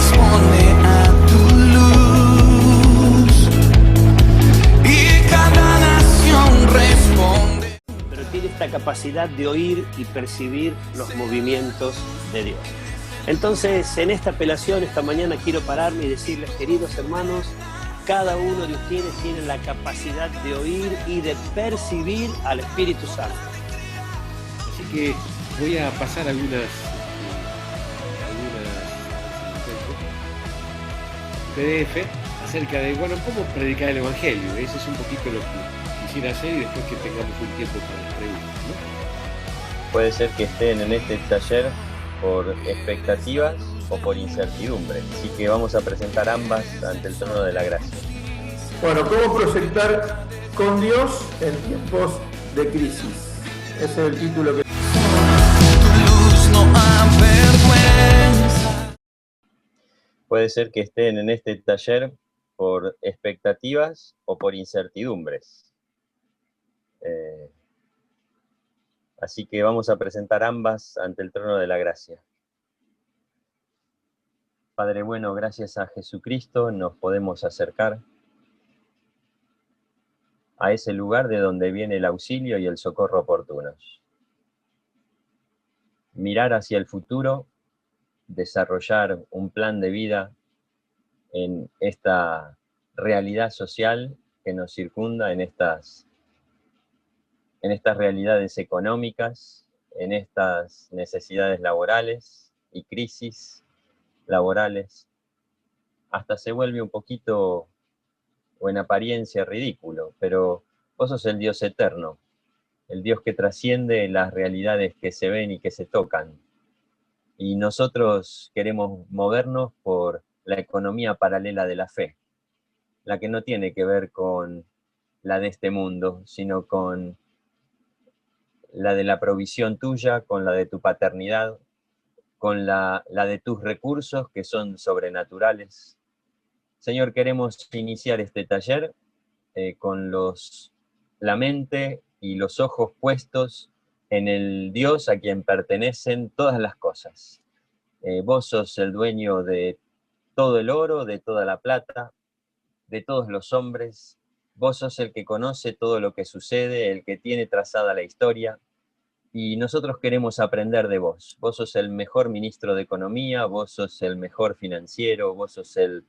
responde a tu luz y cada nación responde. Pero tiene esta capacidad de oír y percibir los movimientos de Dios. Entonces, en esta apelación, esta mañana quiero pararme y decirles, queridos hermanos, cada uno de ustedes tiene la capacidad de oír y de percibir al Espíritu Santo. Así que voy a pasar algunas PDF acerca de, cómo predicar el Evangelio. Eso es un poquito lo que quisiera hacer y después que tengamos un tiempo para las preguntas, ¿no? Puede ser que estén en este taller por expectativas o por incertidumbre, así que vamos a presentar ambas ante el trono de la gracia. Bueno, ¿cómo proyectar con Dios en tiempos de crisis? Ese es el título que... Tu luz no avergüenza. Puede ser que estén en este taller por expectativas o por incertidumbres. Así que vamos a presentar ambas ante el trono de la gracia. Padre bueno, gracias a Jesucristo nos podemos acercar a ese lugar de donde viene el auxilio y el socorro oportunos. Mirar hacia el futuro, desarrollar un plan de vida en esta realidad social que nos circunda, en estas realidades económicas, en estas necesidades laborales y crisis laborales, hasta se vuelve un poquito, o en apariencia, ridículo, pero vos sos el Dios eterno, el Dios que trasciende las realidades que se ven y que se tocan. Y nosotros queremos movernos por la economía paralela de la fe, la que no tiene que ver con la de este mundo, sino con la de la provisión tuya, con la de tu paternidad, con la de tus recursos que son sobrenaturales. Señor, queremos iniciar este taller con la mente y los ojos puestos en el Dios a quien pertenecen todas las cosas. Vos sos el dueño de todo el oro, de toda la plata, de todos los hombres. Vos sos el que conoce todo lo que sucede, el que tiene trazada la historia. Y nosotros queremos aprender de vos. Vos sos el mejor ministro de Economía, vos sos el mejor financiero, vos sos el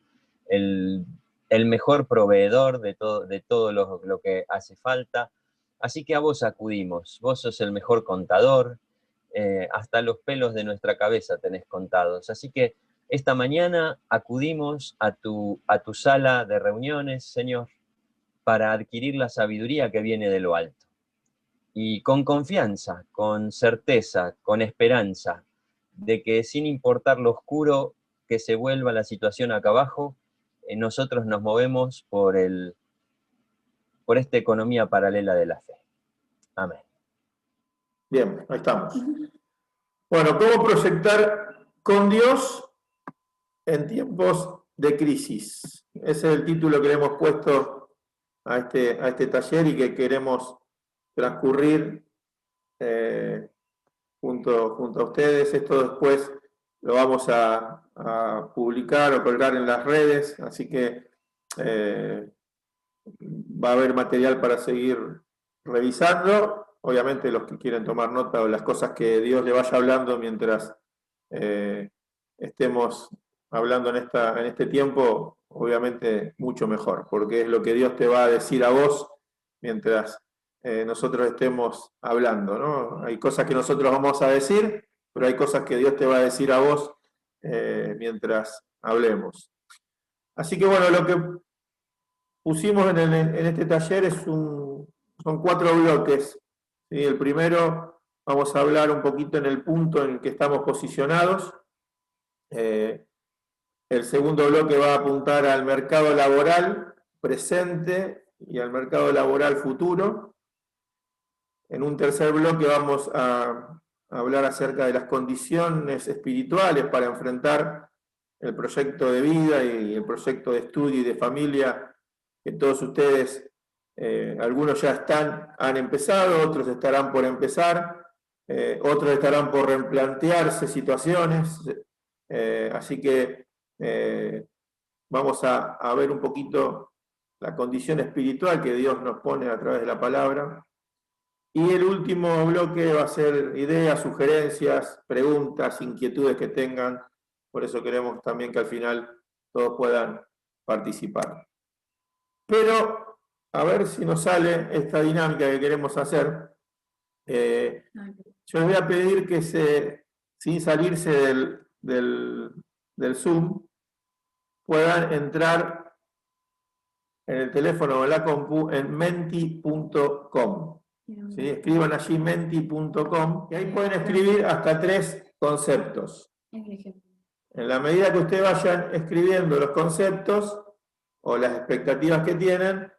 mejor proveedor de todo lo que hace falta. Así que a vos acudimos. Vos sos el mejor contador, hasta los pelos de nuestra cabeza tenés contados. Así que esta mañana acudimos a tu sala de reuniones, Señor, para adquirir la sabiduría que viene de lo alto. Y con confianza, con certeza, con esperanza, de que sin importar lo oscuro que se vuelva la situación acá abajo, nosotros nos movemos por esta economía paralela de la fe. Amén. Bien, ahí estamos. Bueno, ¿cómo proyectar con Dios en tiempos de crisis? Ese es el título que le hemos puesto a este taller y que queremos transcurrir junto a ustedes. Esto después lo vamos a publicar o colgar en las redes, así que va a haber material para seguir revisando. Obviamente los que quieren tomar nota o las cosas que Dios le vaya hablando mientras estemos hablando en este tiempo, obviamente mucho mejor, porque es lo que Dios te va a decir a vos mientras nosotros estemos hablando, ¿no? Hay cosas que nosotros vamos a decir, pero hay cosas que Dios te va a decir a vos mientras hablemos. Así que bueno, lo que pusimos en este taller son 4 bloques. ¿Sí? El primero, vamos a hablar un poquito en el punto en que estamos posicionados. El segundo bloque va a apuntar al mercado laboral presente y al mercado laboral futuro. En un tercer bloque vamos a hablar acerca de las condiciones espirituales para enfrentar el proyecto de vida y el proyecto de estudio y de familia que todos ustedes, algunos ya han empezado, otros estarán por empezar, otros estarán por replantearse situaciones, así que vamos a ver un poquito la condición espiritual que Dios nos pone a través de la palabra. Y el último bloque va a ser ideas, sugerencias, preguntas, inquietudes que tengan. Por eso queremos también que al final todos puedan participar. Pero a ver si nos sale esta dinámica que queremos hacer. Yo les voy a pedir que sin salirse del Zoom, puedan entrar en el teléfono o en la compu en menti.com. ¿Sí? Escriban allí menti.com y ahí pueden escribir hasta 3 conceptos. En la medida que ustedes vayan escribiendo los conceptos o las expectativas que tienen,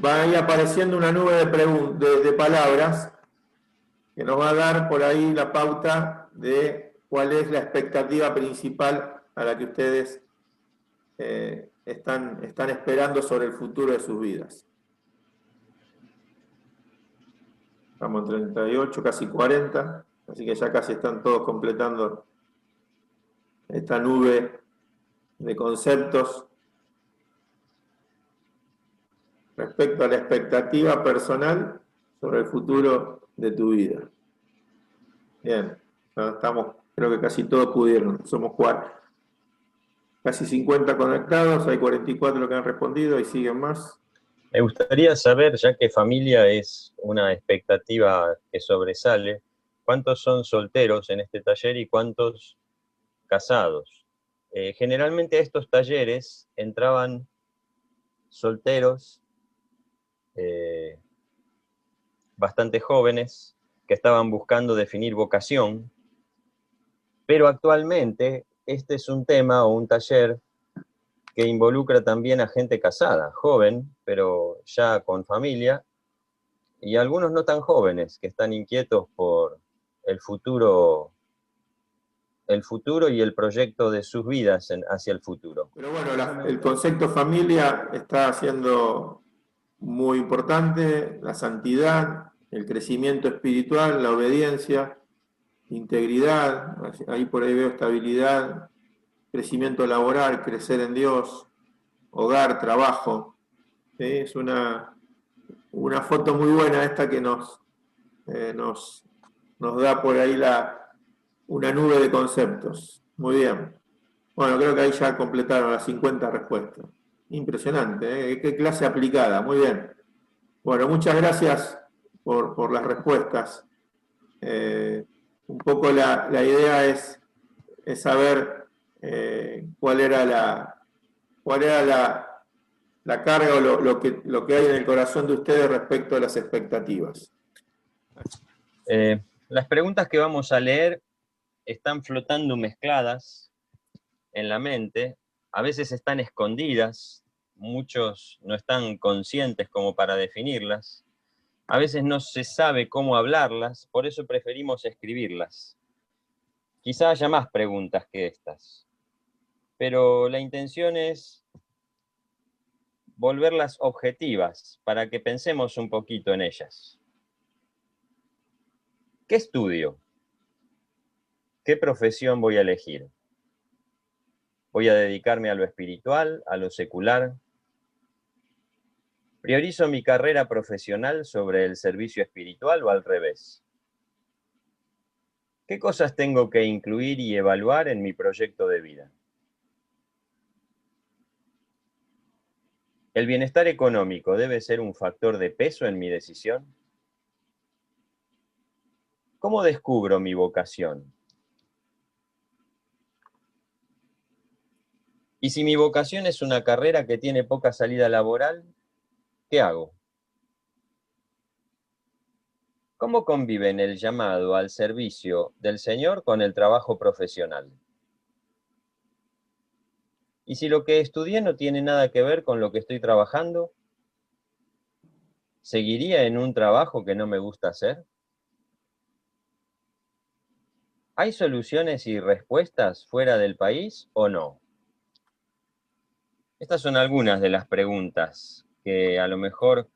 va a ir apareciendo una nube de palabras que nos va a dar por ahí la pauta de cuál es la expectativa principal a la que ustedes están esperando sobre el futuro de sus vidas. Estamos en 38, casi 40, así que ya casi están todos completando esta nube de conceptos respecto a la expectativa personal sobre el futuro de tu vida. Bien, ya estamos, creo que casi todos pudieron, somos casi 50 conectados, hay 44 que han respondido y siguen más. Me gustaría saber, ya que familia es una expectativa que sobresale, ¿cuántos son solteros en este taller y cuántos casados? Generalmente a estos talleres entraban solteros bastante jóvenes que estaban buscando definir vocación, pero actualmente este es un tema o un taller que involucra también a gente casada, joven, pero ya con familia, y algunos no tan jóvenes que están inquietos por el futuro y el proyecto de sus vidas hacia el futuro. Pero bueno, el concepto familia está siendo muy importante, la santidad, el crecimiento espiritual, la obediencia, integridad, ahí por ahí veo estabilidad, crecimiento laboral, crecer en Dios, hogar, trabajo. ¿Sí? Es una foto muy buena esta que nos da por ahí una nube de conceptos. Muy bien. Bueno, creo que ahí ya completaron las 50 respuestas. Impresionante, ¿eh? Qué clase aplicada, muy bien. Bueno, muchas gracias por las respuestas. Un poco la idea es saber cuál era la carga o lo que hay en el corazón de ustedes respecto a las expectativas. Las preguntas que vamos a leer están flotando mezcladas en la mente, a veces están escondidas, muchos no están conscientes como para definirlas, a veces no se sabe cómo hablarlas, por eso preferimos escribirlas. Quizá haya más preguntas que estas, pero la intención es volverlas objetivas para que pensemos un poquito en ellas. ¿Qué estudio? ¿Qué profesión voy a elegir? ¿Voy a dedicarme a lo espiritual, a lo secular? ¿Priorizo mi carrera profesional sobre el servicio espiritual o al revés? ¿Qué cosas tengo que incluir y evaluar en mi proyecto de vida? ¿El bienestar económico debe ser un factor de peso en mi decisión? ¿Cómo descubro mi vocación? Y si mi vocación es una carrera que tiene poca salida laboral, ¿qué hago? ¿Cómo conviven el llamado al servicio del Señor con el trabajo profesional? ¿Y si lo que estudié no tiene nada que ver con lo que estoy trabajando? ¿Seguiría en un trabajo que no me gusta hacer? ¿Hay soluciones y respuestas fuera del país o no? Estas son algunas de las preguntas que a lo mejor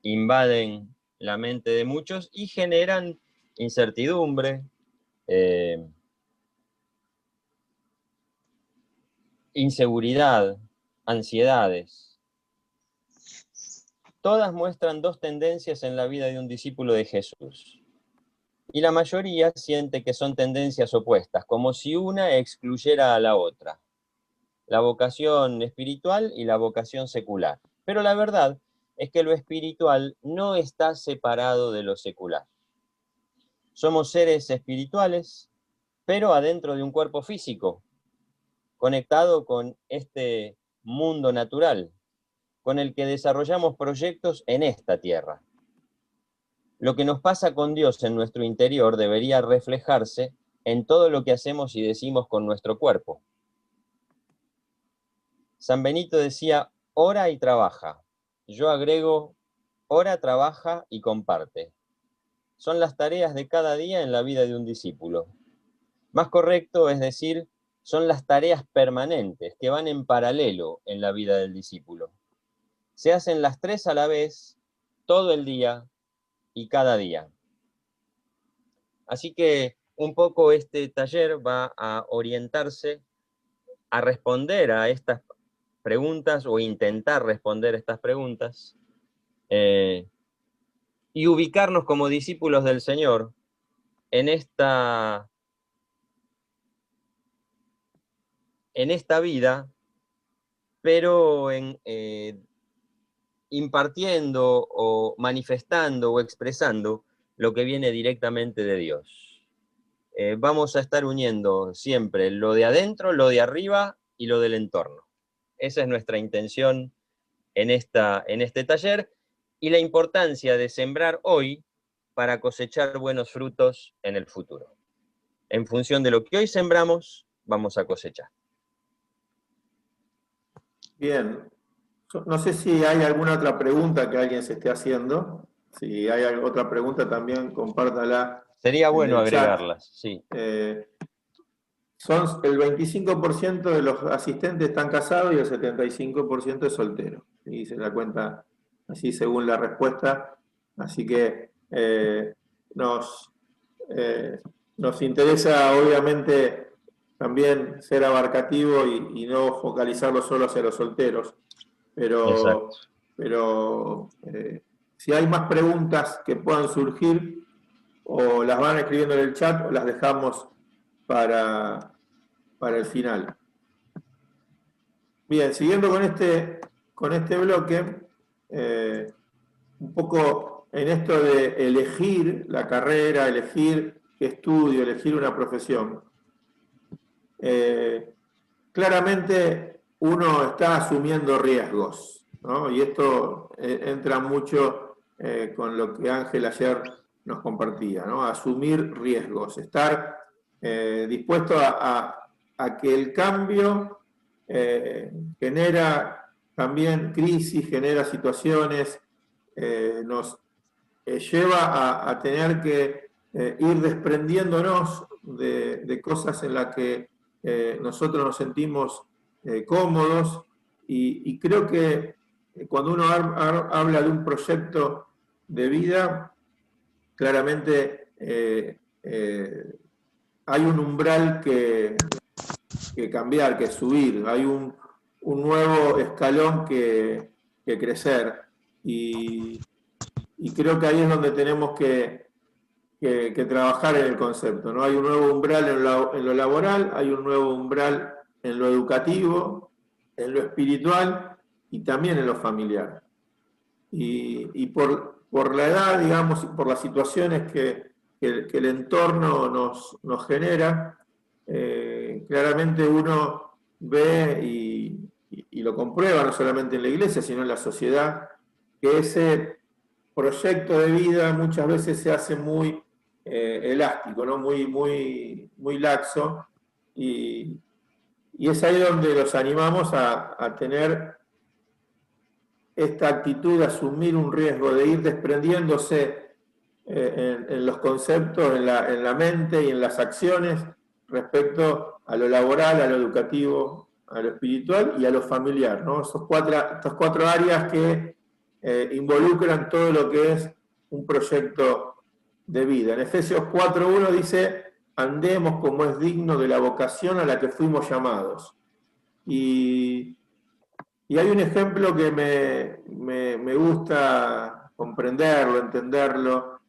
invaden la mente de muchos y generan incertidumbre, inseguridad, ansiedades. Todas muestran dos tendencias en la vida de un discípulo de Jesús. Y la mayoría siente que son tendencias opuestas, como si una excluyera a la otra. La vocación espiritual y la vocación secular. Pero la verdad es que lo espiritual no está separado de lo secular. Somos seres espirituales, pero adentro de un cuerpo físico, conectado con este mundo natural, con el que desarrollamos proyectos en esta tierra. Lo que nos pasa con Dios en nuestro interior debería reflejarse en todo lo que hacemos y decimos con nuestro cuerpo. San Benito decía, ora y trabaja. Yo agrego, ora, trabaja y comparte. Son las tareas de cada día en la vida de un discípulo. Más correcto es decir, son las tareas permanentes que van en paralelo en la vida del discípulo. Se hacen las tres a la vez, todo el día y cada día. Así que un poco este taller va a orientarse a responder a estas preguntas o intentar responder estas preguntas y ubicarnos como discípulos del Señor en esta vida, pero impartiendo o manifestando o expresando lo que viene directamente de Dios. Vamos a estar uniendo siempre lo de adentro, lo de arriba y lo del entorno. Esa es nuestra intención en este taller y la importancia de sembrar hoy para cosechar buenos frutos en el futuro. En función de lo que hoy sembramos, vamos a cosechar. Bien. No sé si hay alguna otra pregunta que alguien se esté haciendo. Si hay otra pregunta también, compártala. Sería bueno en el chat. agregarlas, sí. Son el 25% de los asistentes están casados y el 75% es soltero. Y se da cuenta así según la respuesta. Así que nos interesa obviamente también ser abarcativo y no focalizarlo solo hacia los solteros. Pero si hay más preguntas que puedan surgir, o las van escribiendo en el chat o las dejamos para el final. Bien, siguiendo con este bloque, un poco en esto de elegir la carrera, elegir qué estudio, elegir una profesión. Claramente uno está asumiendo riesgos, ¿no? Y esto entra mucho con lo que Ángel ayer nos compartía, ¿no? Asumir riesgos, estar dispuesto a que el cambio genera también crisis, genera situaciones, nos lleva a tener que ir desprendiéndonos de cosas en las que nosotros nos sentimos cómodos y creo que cuando uno habla de un proyecto de vida, claramente hay un umbral que cambiar, que subir, hay un nuevo escalón que crecer y creo que ahí es donde tenemos que trabajar en el concepto, ¿no? Hay un nuevo umbral en lo laboral, hay un nuevo umbral en lo educativo, en lo espiritual y también en lo familiar. Y por la edad, digamos, y por las situaciones que el entorno nos genera, claramente uno ve y lo comprueba no solamente en la iglesia, sino en la sociedad, que ese proyecto de vida muchas veces se hace muy elástico, ¿no? muy laxo, y es ahí donde los animamos a tener esta actitud de asumir un riesgo, de ir desprendiéndose en los conceptos, en la mente y en las acciones respecto a lo laboral, a lo educativo, a lo espiritual y a lo familiar, ¿no? Estas cuatro áreas que involucran todo lo que es un proyecto de vida. En Efesios 4:1 dice, andemos como es digno de la vocación a la que fuimos llamados. Y hay un ejemplo que me gusta comprenderlo, entenderlo,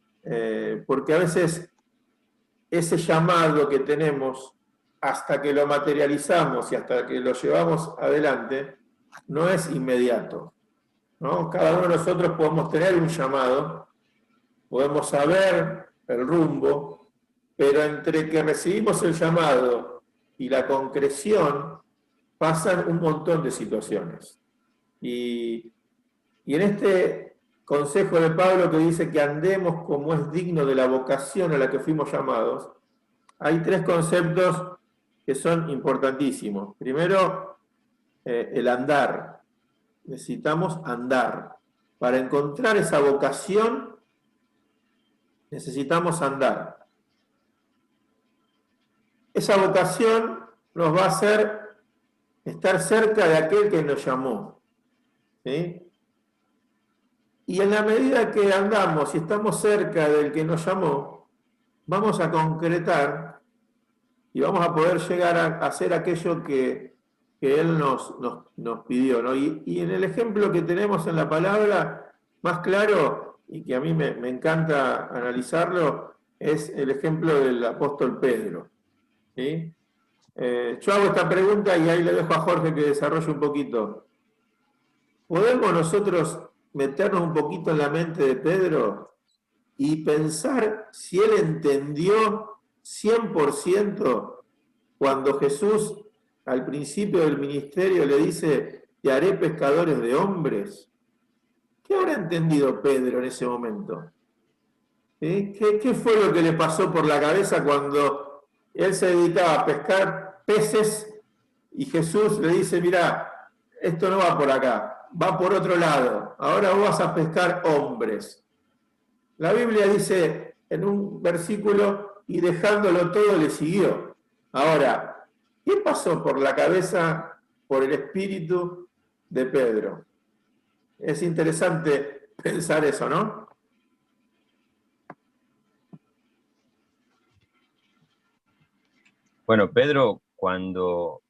porque a veces ese llamado que tenemos, hasta que lo materializamos y hasta que lo llevamos adelante, no es inmediato, ¿no? Cada uno de nosotros podemos tener un llamado, podemos saber el rumbo, pero entre que recibimos el llamado y la concreción pasan un montón de situaciones. Y en este consejo de Pablo que dice que andemos como es digno de la vocación a la que fuimos llamados, hay tres conceptos que son importantísimos. Primero, el andar. Necesitamos andar. Para encontrar esa vocación, necesitamos andar. Esa vocación nos va a hacer estar cerca de aquel que nos llamó, ¿sí? Y en la medida que andamos y estamos cerca del que nos llamó, vamos a concretar y vamos a poder llegar a hacer aquello que Él nos pidió, ¿no? Y en el ejemplo que tenemos en la palabra, más claro, y que a mí me encanta analizarlo, es el ejemplo del apóstol Pedro, ¿sí? Yo hago esta pregunta y ahí le dejo a Jorge que desarrolle un poquito. ¿Podemos nosotros meternos un poquito en la mente de Pedro y pensar si él entendió 100% cuando Jesús al principio del ministerio le dice, te haré pescadores de hombres? ¿Qué habrá entendido Pedro en ese momento? ¿Sí? ¿Qué fue lo que le pasó por la cabeza cuando él se dedicaba a pescar peces y Jesús le dice, mira, esto no va por acá, va por otro lado, ahora vos vas a pescar hombres? La Biblia dice en un versículo, y dejándolo todo le siguió. Ahora, ¿qué pasó por la cabeza, por el espíritu de Pedro? Es interesante pensar eso, ¿no? Bueno, Pedro, cuando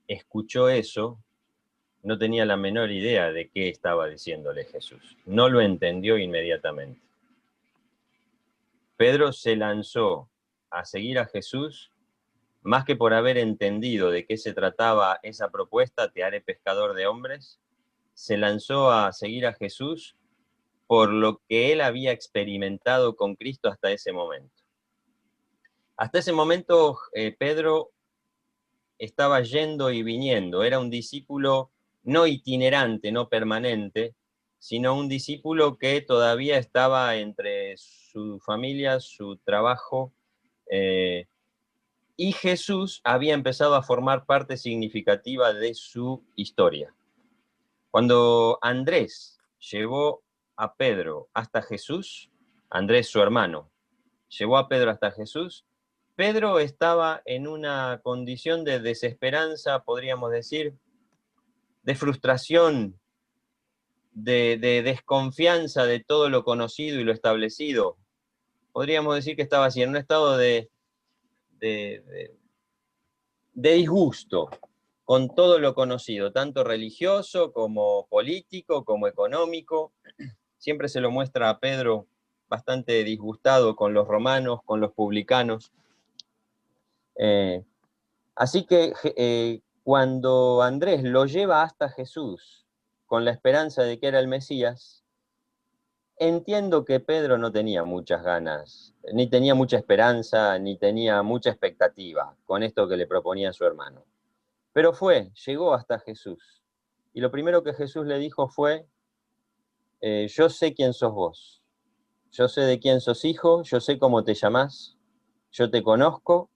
escuchó eso, no tenía la menor idea de qué estaba diciéndole Jesús. No lo entendió inmediatamente. Pedro se lanzó a seguir a Jesús, más que por haber entendido de qué se trataba esa propuesta, te haré pescador de hombres, se lanzó a seguir a Jesús por lo que él había experimentado con Cristo hasta ese momento. Hasta ese momento, Pedro estaba yendo y viniendo, era un discípulo no itinerante, no permanente, sino un discípulo que todavía estaba entre su familia, su trabajo, y Jesús había empezado a formar parte significativa de su historia. Cuando Andrés llevó a Pedro hasta Jesús, Andrés, su hermano, llevó a Pedro hasta Jesús, Pedro estaba en una condición de desesperanza, podríamos decir, de frustración, de desconfianza de todo lo conocido y lo establecido. Podríamos decir que estaba así, en un estado de disgusto con todo lo conocido, tanto religioso como político, como económico. Siempre se lo muestra a Pedro bastante disgustado con los romanos, con los publicanos. Así que cuando Andrés lo lleva hasta Jesús con la esperanza de que era el Mesías, entiendo que Pedro no tenía muchas ganas, ni tenía mucha esperanza, ni tenía mucha expectativa con esto que le proponía su hermano. Pero llegó hasta Jesús. Y lo primero que Jesús le dijo fue, yo sé quién sos vos, yo sé de quién sos hijo, yo sé cómo te llamás, yo te conozco,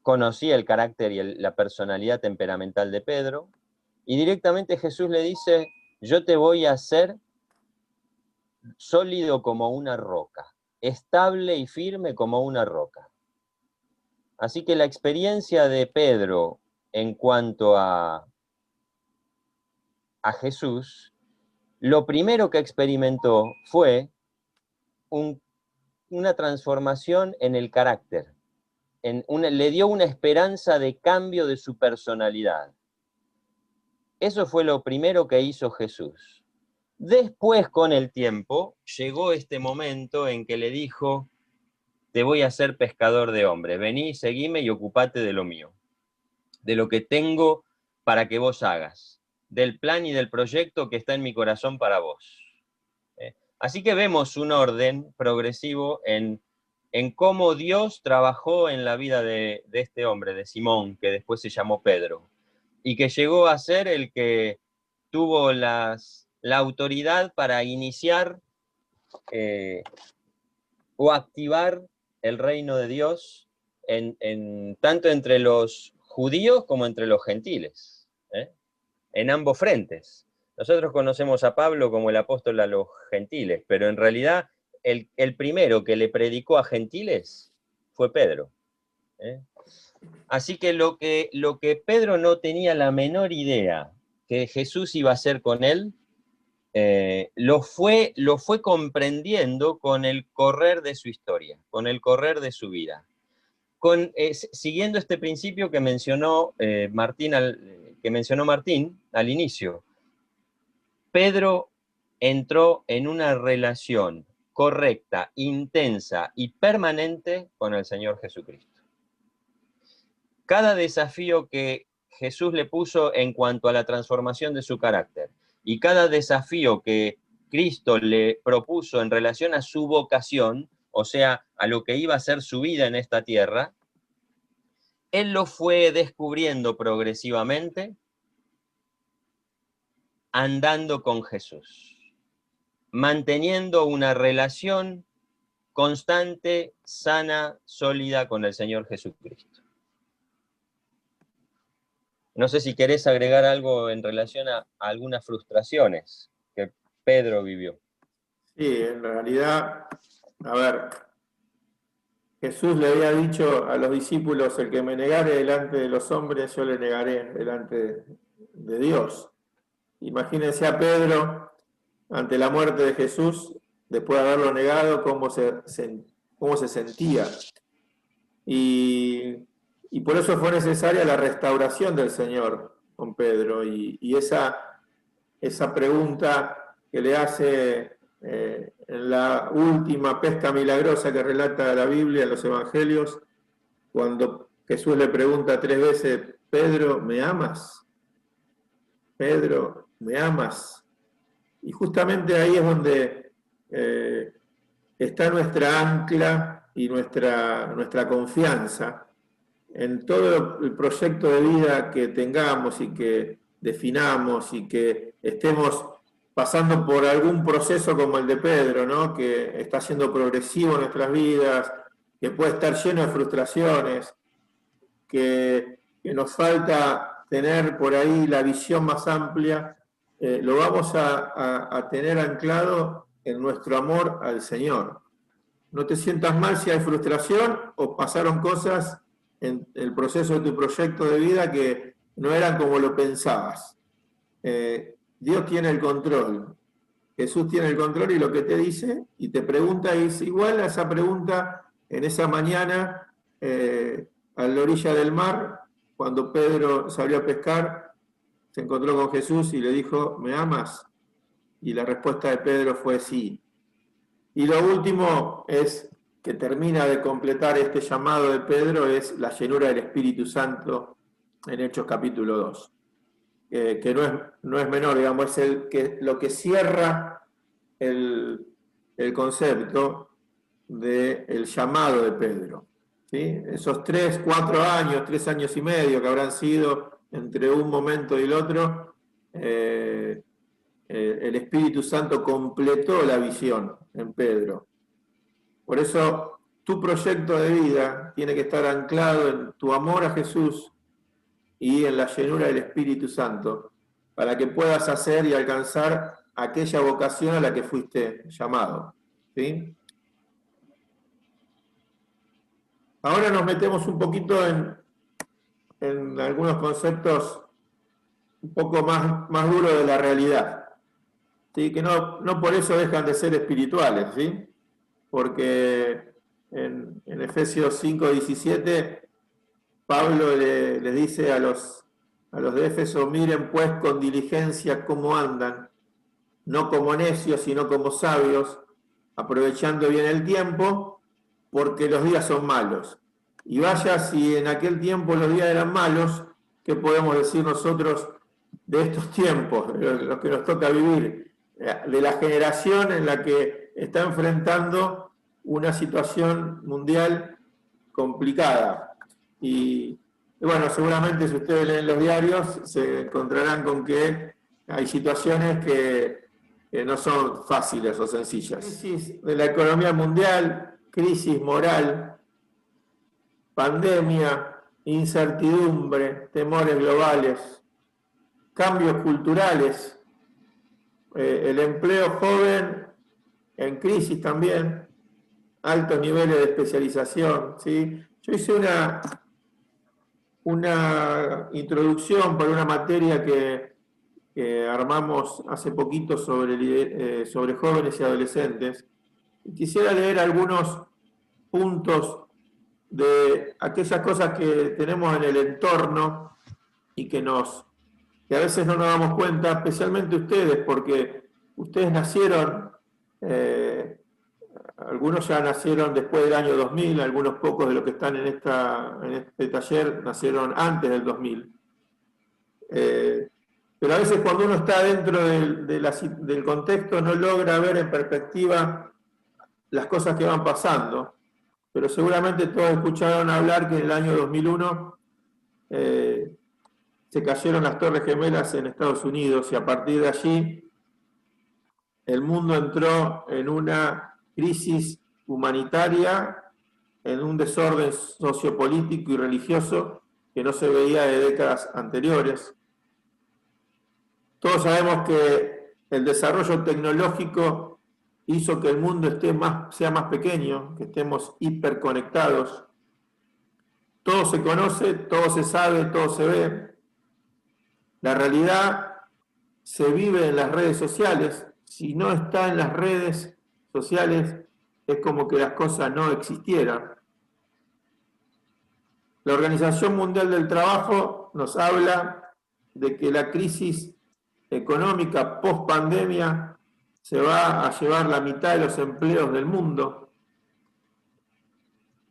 conocí el carácter y la personalidad temperamental de Pedro, y directamente Jesús le dice, yo te voy a hacer sólido como una roca, estable y firme como una roca. Así que la experiencia de Pedro en cuanto a Jesús, lo primero que experimentó fue una transformación en el carácter. le dio una esperanza de cambio de su personalidad. Eso fue lo primero que hizo Jesús. Después, con el tiempo, llegó este momento en que le dijo: te voy a hacer pescador de hombres, vení, seguime y ocupate de lo mío, de lo que tengo para que vos hagas, del plan y del proyecto que está en mi corazón para vos. Así que vemos un orden progresivo en cómo Dios trabajó en la vida de este hombre, de Simón, que después se llamó Pedro, y que llegó a ser el que tuvo la autoridad para iniciar o activar el reino de Dios tanto entre los judíos como entre los gentiles, en ambos frentes. Nosotros conocemos a Pablo como el apóstol a los gentiles, pero en realidad el primero que le predicó a gentiles fue Pedro. Así que lo que Pedro no tenía la menor idea que Jesús iba a hacer con él, lo fue comprendiendo con el correr de su historia, con el correr de su vida. Siguiendo este principio que mencionó Martín al inicio, Pedro entró en una relación correcta, intensa y permanente con el Señor Jesucristo. Cada desafío que Jesús le puso en cuanto a la transformación de su carácter y cada desafío que Cristo le propuso en relación a su vocación, o sea, a lo que iba a ser su vida en esta tierra, él lo fue descubriendo progresivamente andando con Jesús, manteniendo una relación constante, sana, sólida con el Señor Jesucristo. No sé si querés agregar algo en relación a algunas frustraciones que Pedro vivió. Sí, en realidad, a ver, Jesús le había dicho a los discípulos: el que me negare delante de los hombres, yo le negaré delante de Dios. Imagínense a Pedro ante la muerte de Jesús, después de haberlo negado, cómo se sentía. Y por eso fue necesaria la restauración del Señor con Pedro. Y esa pregunta que le hace en la última pesca milagrosa que relata la Biblia en los Evangelios, cuando Jesús le pregunta 3 veces: Pedro, ¿me amas? Pedro, ¿me amas? Y justamente ahí es donde está nuestra ancla y nuestra confianza en todo el proyecto de vida que tengamos y que definamos y que estemos pasando por algún proceso como el de Pedro, ¿no? Que está siendo progresivo en nuestras vidas, que puede estar lleno de frustraciones, que nos falta tener por ahí la visión más amplia, lo vamos a tener anclado en nuestro amor al Señor. No te sientas mal si hay frustración o pasaron cosas en el proceso de tu proyecto de vida que no eran como lo pensabas. Dios tiene el control, Jesús tiene el control, y lo que te dice y te pregunta es igual a esa pregunta en esa mañana a la orilla del mar, cuando Pedro salió a pescar, se encontró con Jesús y le dijo: ¿me amas? Y la respuesta de Pedro fue sí. Y lo último es que termina de completar este llamado de Pedro, es la llenura del Espíritu Santo en Hechos capítulo 2, que no es menor, digamos, es lo que cierra el concepto del llamado de Pedro, ¿sí? Esos 3 años y medio que habrán sido entre un momento y el otro, el Espíritu Santo completó la visión en Pedro. Por eso tu proyecto de vida tiene que estar anclado en tu amor a Jesús y en la llenura del Espíritu Santo, para que puedas hacer y alcanzar aquella vocación a la que fuiste llamado, ¿sí? Ahora nos metemos un poquito en algunos conceptos un poco más duros de la realidad, ¿sí? Que no por eso dejan de ser espirituales, ¿sí? Porque en Efesios 5:17, Pablo les dice a los de Éfeso: miren pues con diligencia cómo andan, no como necios, sino como sabios, aprovechando bien el tiempo, porque los días son malos. Y vaya si en aquel tiempo los días eran malos, ¿qué podemos decir nosotros de estos tiempos, de los que nos toca vivir, de la generación en la que está enfrentando una situación mundial complicada? Y bueno, seguramente si ustedes leen los diarios se encontrarán con que hay situaciones que no son fáciles o sencillas. Crisis de la economía mundial, crisis moral, pandemia, incertidumbre, temores globales, cambios culturales, el empleo joven en crisis también, altos niveles de especialización, ¿sí? Yo hice una introducción para una materia que armamos hace poquito sobre jóvenes y adolescentes. Y quisiera leer algunos puntos de aquellas cosas que tenemos en el entorno y que a veces no nos damos cuenta, especialmente ustedes, porque ustedes nacieron, algunos ya nacieron después del año 2000, algunos pocos de los que están en este taller nacieron antes del 2000. Pero a veces cuando uno está dentro del contexto no logra ver en perspectiva las cosas que van pasando. Pero seguramente todos escucharon hablar que en el año 2001 se cayeron las Torres Gemelas en Estados Unidos, y a partir de allí el mundo entró en una crisis humanitaria, en un desorden sociopolítico y religioso que no se veía de décadas anteriores. Todos sabemos que el desarrollo tecnológico hizo que el mundo sea más pequeño, que estemos hiperconectados. Todo se conoce, todo se sabe, todo se ve. La realidad se vive en las redes sociales. Si no está en las redes sociales, es como que las cosas no existieran. La Organización Mundial del Trabajo nos habla de que la crisis económica post-pandemia se va a llevar la mitad de los empleos del mundo.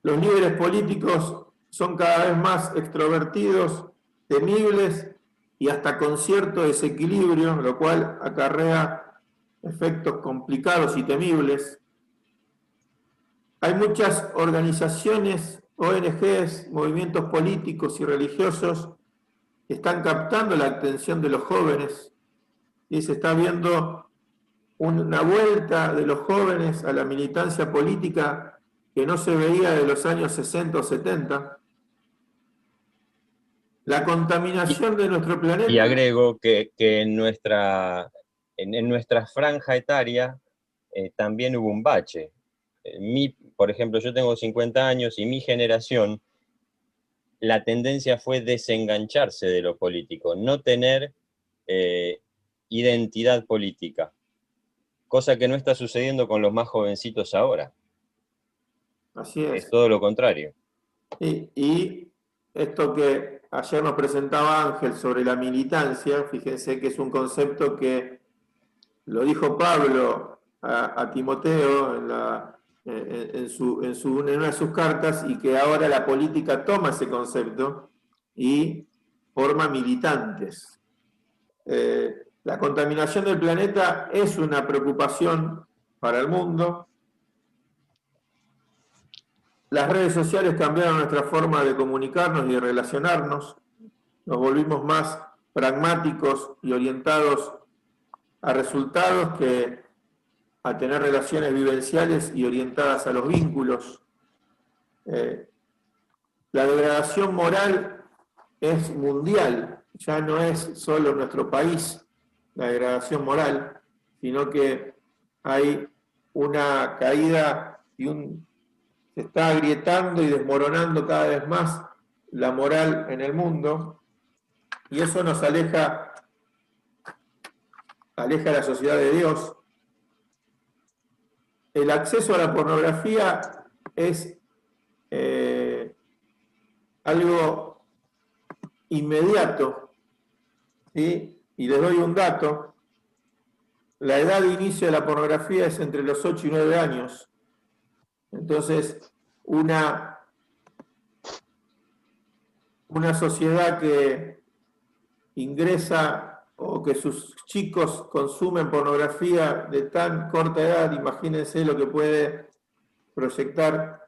Los líderes políticos son cada vez más extrovertidos, temibles y hasta con cierto desequilibrio, lo cual acarrea efectos complicados y temibles. Hay muchas organizaciones, ONGs, movimientos políticos y religiosos que están captando la atención de los jóvenes, y se está viendo una vuelta de los jóvenes a la militancia política que no se veía de los años 60 o 70. La contaminación de nuestro planeta... Y agrego que en nuestra franja etaria también hubo un bache. Por ejemplo, yo tengo 50 años y mi generación, la tendencia fue desengancharse de lo político, no tener identidad política, cosa que no está sucediendo con los más jovencitos ahora. Así es. Es todo lo contrario. Y esto que ayer nos presentaba Ángel sobre la militancia, fíjense que es un concepto que lo dijo Pablo a Timoteo en una de sus cartas, y que ahora la política toma ese concepto y forma militantes. La contaminación del planeta es una preocupación para el mundo. Las redes sociales cambiaron nuestra forma de comunicarnos y de relacionarnos. Nos volvimos más pragmáticos y orientados a resultados que a tener relaciones vivenciales y orientadas a los vínculos. La degradación moral es mundial, ya no es solo en nuestro país la degradación moral, sino que hay una caída y se está agrietando y desmoronando cada vez más la moral en el mundo, y eso nos aleja a la sociedad de Dios. El acceso a la pornografía es algo inmediato, ¿sí? Y les doy un dato. La edad de inicio de la pornografía es entre los 8 y 9 años. Entonces, una sociedad que ingresa o que sus chicos consumen pornografía de tan corta edad, imagínense lo que puede proyectar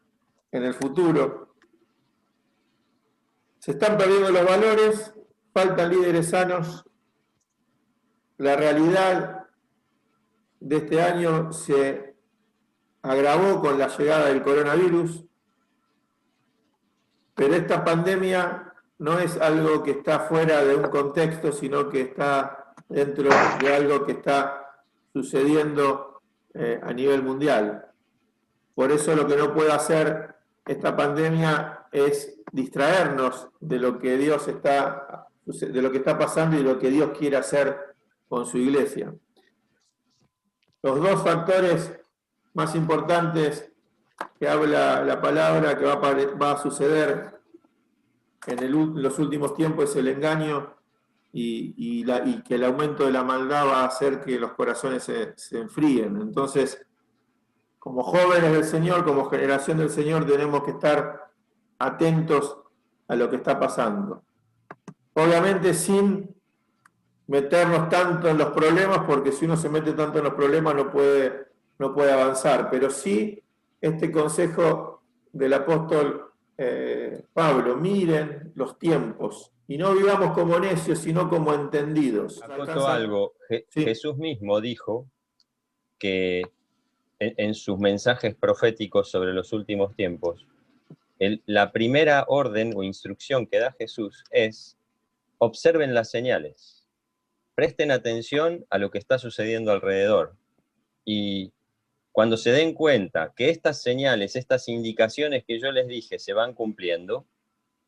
en el futuro. Se están perdiendo los valores, faltan líderes sanos. La realidad de este año se agravó con la llegada del coronavirus, pero esta pandemia no es algo que está fuera de un contexto, sino que está dentro de algo que está sucediendo a nivel mundial. Por eso lo que no puede hacer esta pandemia es distraernos de lo que Dios está, de lo que está pasando y lo que Dios quiere hacer con su iglesia. Los dos factores más importantes que habla la palabra que va a suceder en los últimos tiempos es el engaño y que el aumento de la maldad va a hacer que los corazones se enfríen. Entonces, como jóvenes del Señor, como generación del Señor, tenemos que estar atentos a lo que está pasando. Obviamente sin meternos tanto en los problemas, porque si uno se mete tanto en los problemas no puede avanzar, pero sí este consejo del apóstol Pablo: miren los tiempos y no vivamos como necios, sino como entendidos. Acoto algo. Sí. Jesús mismo dijo que en sus mensajes proféticos sobre los últimos tiempos, la primera orden o instrucción que da Jesús es: observen las señales, presten atención a lo que está sucediendo alrededor, y cuando se den cuenta que estas señales, estas indicaciones que yo les dije se van cumpliendo,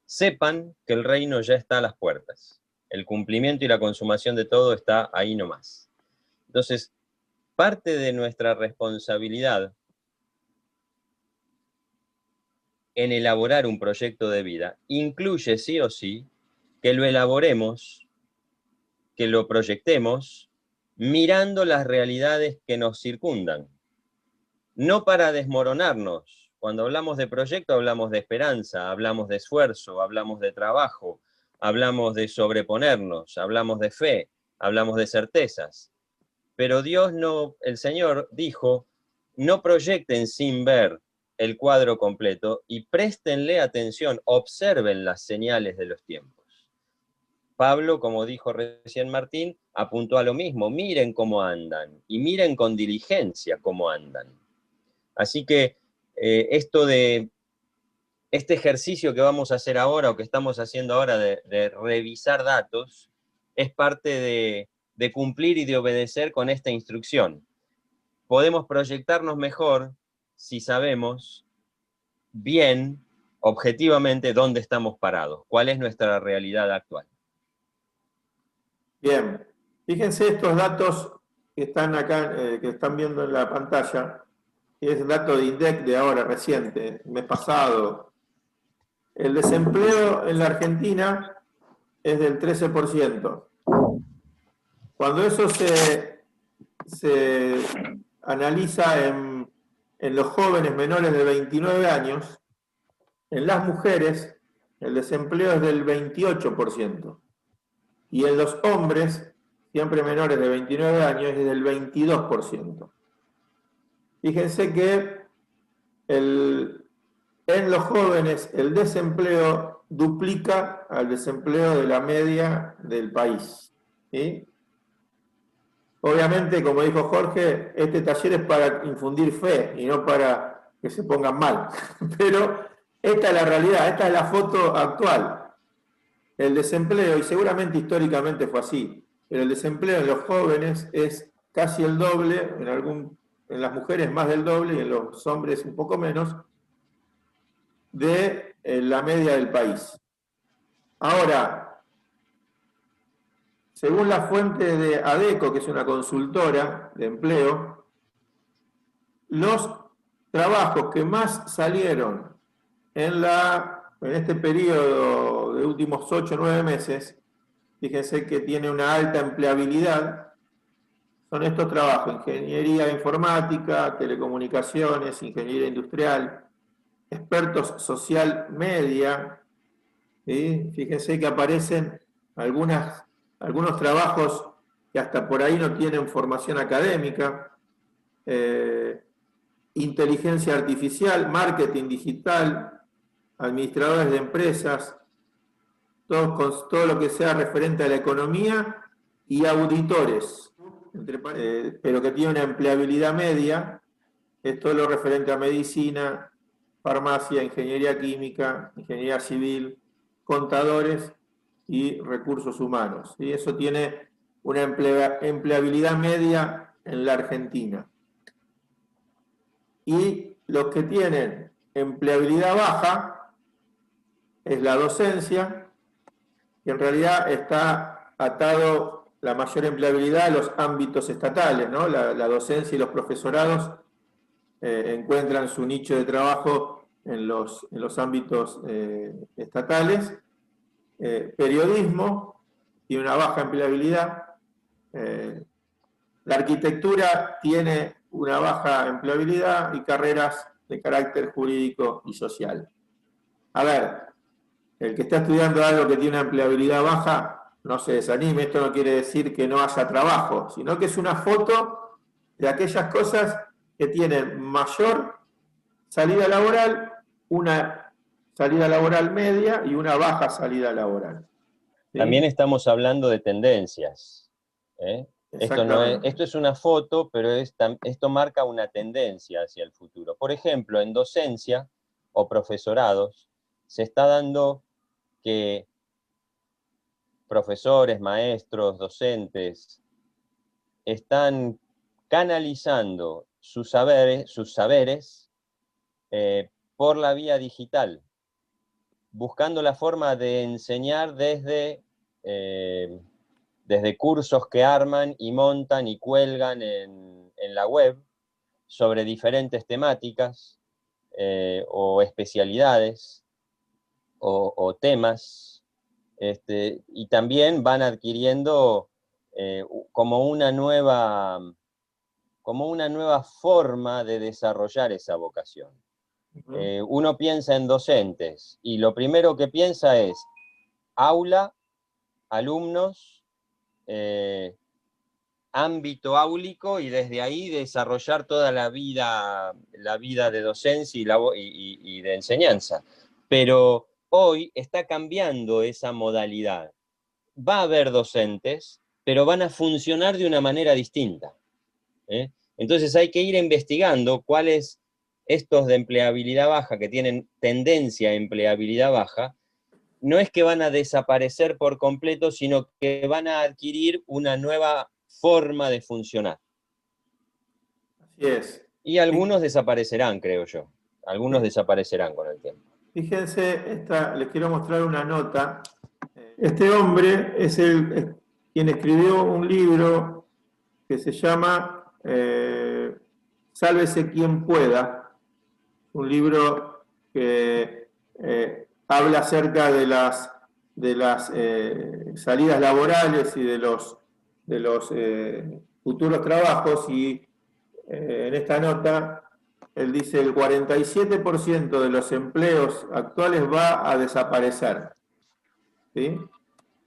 sepan que el reino ya está a las puertas. El cumplimiento y la consumación de todo está ahí nomás. Entonces, parte de nuestra responsabilidad en elaborar un proyecto de vida incluye sí o sí que lo elaboremos, que lo proyectemos mirando las realidades que nos circundan. No para desmoronarnos. Cuando hablamos de proyecto hablamos de esperanza, hablamos de esfuerzo, hablamos de trabajo, hablamos de sobreponernos, hablamos de fe, hablamos de certezas. Pero el Señor dijo: no proyecten sin ver el cuadro completo y préstenle atención, observen las señales de los tiempos. Pablo, como dijo recién Martín, apuntó a lo mismo: miren cómo andan y miren con diligencia cómo andan. Así que este ejercicio que vamos a hacer ahora, o que estamos haciendo ahora, de revisar datos, es parte de cumplir y de obedecer con esta instrucción. Podemos proyectarnos mejor si sabemos bien, objetivamente, dónde estamos parados, cuál es nuestra realidad actual. Bien, fíjense estos datos que están acá, que están viendo en la pantalla. Es el dato de INDEC de ahora, reciente, el mes pasado. El desempleo en la Argentina es del 13%. Cuando eso se analiza en los jóvenes menores de 29 años, en las mujeres el desempleo es del 28%. Y en los hombres, siempre menores de 29 años, es del 22%. Fíjense que en los jóvenes el desempleo duplica al desempleo de la media del país, ¿sí? Obviamente, como dijo Jorge, este taller es para infundir fe y no para que se pongan mal. Pero esta es la realidad, esta es la foto actual. El desempleo, y seguramente históricamente fue así, pero el desempleo en los jóvenes es casi el doble, en las mujeres más del doble y en los hombres un poco menos, de la media del país. Ahora, según la fuente de ADECO, que es una consultora de empleo, los trabajos que más salieron en este periodo de últimos 8 o 9 meses, fíjense que tiene una alta empleabilidad, son estos trabajos: ingeniería informática, telecomunicaciones, ingeniería industrial, expertos social media, ¿sí? Fíjense que aparecen algunos trabajos que hasta por ahí no tienen formación académica, inteligencia artificial, marketing digital, administradores de empresas, todo lo que sea referente a la economía, y auditores, pero que tiene una empleabilidad media. Esto es lo referente a medicina, farmacia, ingeniería química, ingeniería civil, contadores y recursos humanos. Y eso tiene una empleabilidad media en la Argentina. Y los que tienen empleabilidad baja es la docencia, que en realidad está atado la mayor empleabilidad a los ámbitos estatales, ¿no? La docencia y los profesorados encuentran su nicho de trabajo en los ámbitos estatales. Periodismo tiene una baja empleabilidad. La arquitectura tiene una baja empleabilidad, y carreras de carácter jurídico y social. A ver, el que está estudiando algo que tiene una empleabilidad baja, no se desanime. Esto no quiere decir que no haya trabajo, sino que es una foto de aquellas cosas que tienen mayor salida laboral, una salida laboral media y una baja salida laboral. ¿Sí? También estamos hablando de tendencias, ¿eh? Esto es una foto, pero esto marca una tendencia hacia el futuro. Por ejemplo, en docencia o profesorados se está dando que profesores, maestros, docentes están canalizando sus saberes por la vía digital, buscando la forma de enseñar desde cursos que arman y montan y cuelgan en la web sobre diferentes temáticas o especialidades o temas, y también van adquiriendo como una nueva forma de desarrollar esa vocación. Uno piensa en docentes y lo primero que piensa es aula, alumnos, ámbito áulico, y desde ahí desarrollar toda la vida de docencia y de enseñanza. Pero hoy está cambiando esa modalidad. Va a haber docentes, pero van a funcionar de una manera distinta, ¿eh? Entonces hay que ir investigando cuáles estos de empleabilidad baja, que tienen tendencia a empleabilidad baja, no es que van a desaparecer por completo, sino que van a adquirir una nueva forma de funcionar. Así es. Y algunos desaparecerán, creo yo. Algunos desaparecerán con el tiempo. Fíjense, les quiero mostrar una nota. Este hombre es quien escribió un libro que se llama Sálvese quien pueda. Un libro que habla acerca de las salidas laborales y de los futuros trabajos, y en esta nota él dice: el 47% de los empleos actuales va a desaparecer. ¿Sí?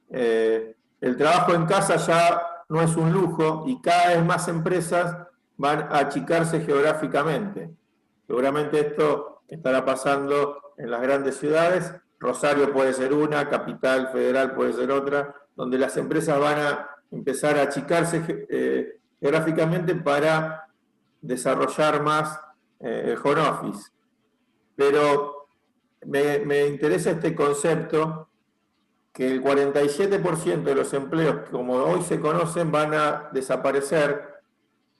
El trabajo en casa ya no es un lujo, y cada vez más empresas van a achicarse geográficamente. Seguramente esto estará pasando en las grandes ciudades. Rosario puede ser una, Capital Federal puede ser otra, donde las empresas van a empezar a achicarse geográficamente para desarrollar más el home office. Pero me interesa este concepto, que el 47% de los empleos como hoy se conocen van a desaparecer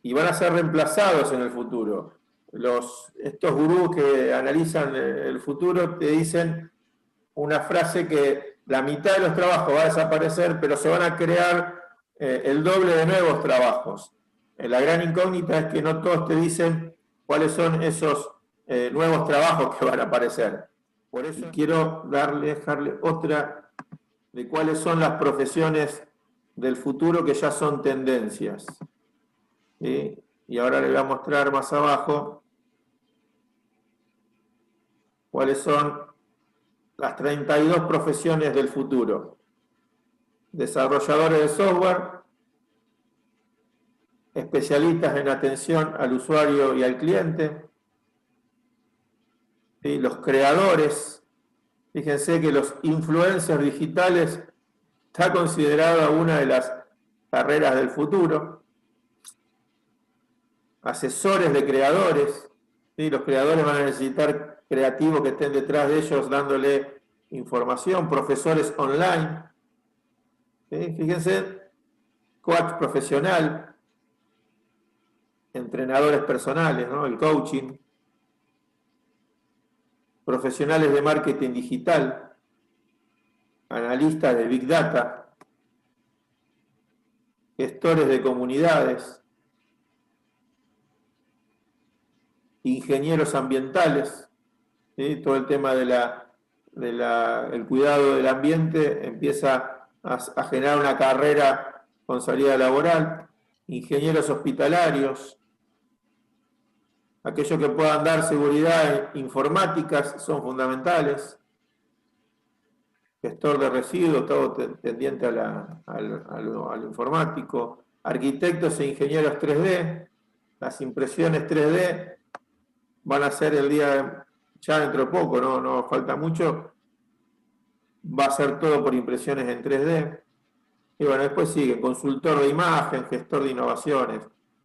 y van a ser reemplazados en el futuro. Estos gurús que analizan el futuro te dicen una frase: que la mitad de los trabajos va a desaparecer, pero se van a crear el doble de nuevos trabajos. La gran incógnita es que no todos te dicen cuáles son esos nuevos trabajos que van a aparecer. Por eso quiero dejarle otra de cuáles son las profesiones del futuro que ya son tendencias. ¿Sí? Y ahora le voy a mostrar más abajo cuáles son las 32 profesiones del futuro. Desarrolladores de software, especialistas en atención al usuario y al cliente, ¿sí? Los creadores, fíjense que los influencers digitales está considerada una de las carreras del futuro. Asesores de creadores, ¿sí? Los creadores van a necesitar creativos que estén detrás de ellos dándole información, profesores online, ¿sí? Fíjense, coach profesional, entrenadores personales, ¿no? El coaching, profesionales de marketing digital, analistas de Big Data, gestores de comunidades, ingenieros ambientales, ¿sí? Todo el tema el cuidado del ambiente empieza a generar una carrera con salida laboral, ingenieros hospitalarios, aquellos que puedan dar seguridad informáticas son fundamentales, gestor de residuos, todo tendiente a lo informático, arquitectos e ingenieros 3D, las impresiones 3D van a ser el día, ya dentro de poco, no falta mucho, va a ser todo por impresiones en 3D. Y bueno, después sigue consultor de imagen, gestor de innovaciones.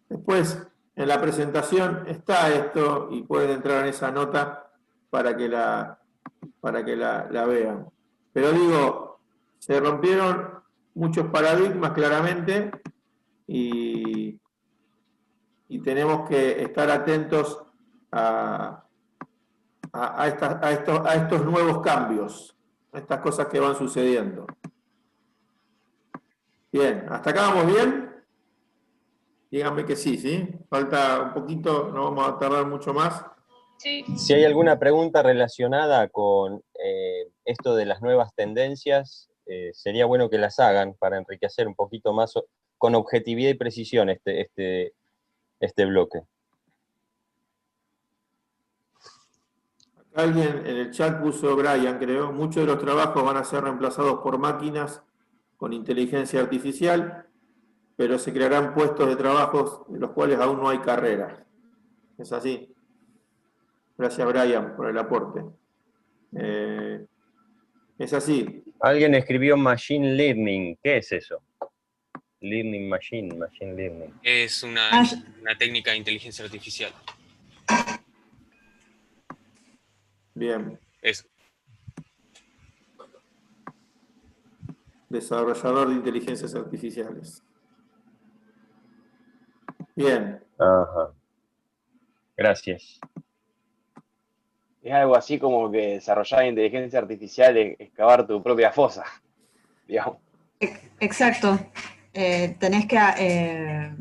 Después, en la presentación está esto y pueden entrar en esa nota para que la vean. Pero digo, se rompieron muchos paradigmas claramente y tenemos que estar atentos a estos nuevos cambios, a estas cosas que van sucediendo. Bien, ¿hasta acá vamos bien? Díganme que sí, ¿sí? Falta un poquito, no vamos a tardar mucho más. Sí. Si hay alguna pregunta relacionada con esto de las nuevas tendencias, sería bueno que las hagan para enriquecer un poquito más con objetividad y precisión este bloque. Alguien en el chat puso, Brian, creo, muchos de los trabajos van a ser reemplazados por máquinas con inteligencia artificial, pero se crearán puestos de trabajo de los cuales aún no hay carreras. ¿Es así? Gracias, Brian, por el aporte. Es así. Alguien escribió Machine Learning. ¿Qué es eso? Learning Machine Learning. Es una técnica de inteligencia artificial. Bien. Eso. Desarrollador de inteligencias artificiales. Bien. Ajá. Gracias. Es algo así como que desarrollar inteligencia artificial es excavar tu propia fosa, digamos. Exacto. Tenés que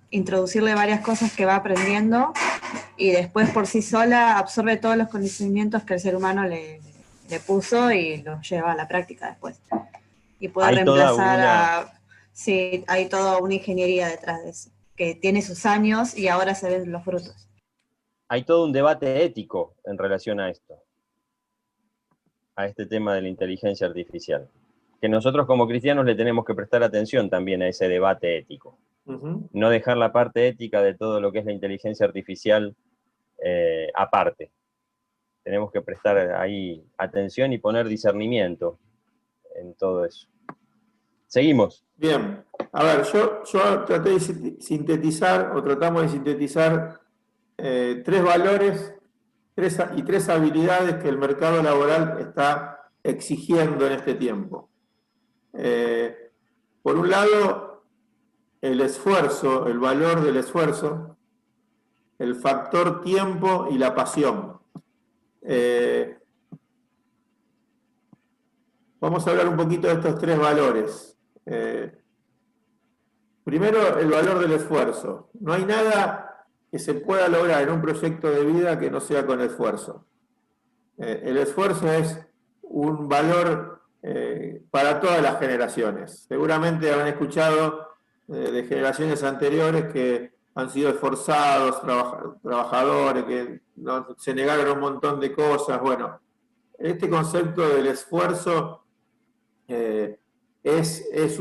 introducirle varias cosas que va aprendiendo y después por sí sola absorbe todos los conocimientos que el ser humano le puso y los lleva a la práctica después. Y puede reemplazar Sí, hay toda una ingeniería detrás de eso, que tiene sus años y ahora se ven los frutos. Hay todo un debate ético en relación a esto, a este tema de la inteligencia artificial, que nosotros como cristianos le tenemos que prestar atención también a ese debate ético. No dejar la parte ética de todo lo que es la inteligencia artificial aparte. Tenemos que prestar ahí atención y poner discernimiento en todo eso. Seguimos. Bien. A ver, yo traté de sintetizar, o tratamos de sintetizar tres valores y tres habilidades que el mercado laboral está exigiendo en este tiempo. Por un lado, el esfuerzo, el valor del esfuerzo, el factor tiempo y la pasión. Vamos a hablar un poquito de estos tres valores. Primero, el valor del esfuerzo. No hay nada que se pueda lograr en un proyecto de vida que no sea con esfuerzo. El esfuerzo es un valor para todas las generaciones. Seguramente habrán escuchado de generaciones anteriores que han sido esforzados, trabajadores, que se negaron a un montón de cosas. Bueno, este concepto del esfuerzo es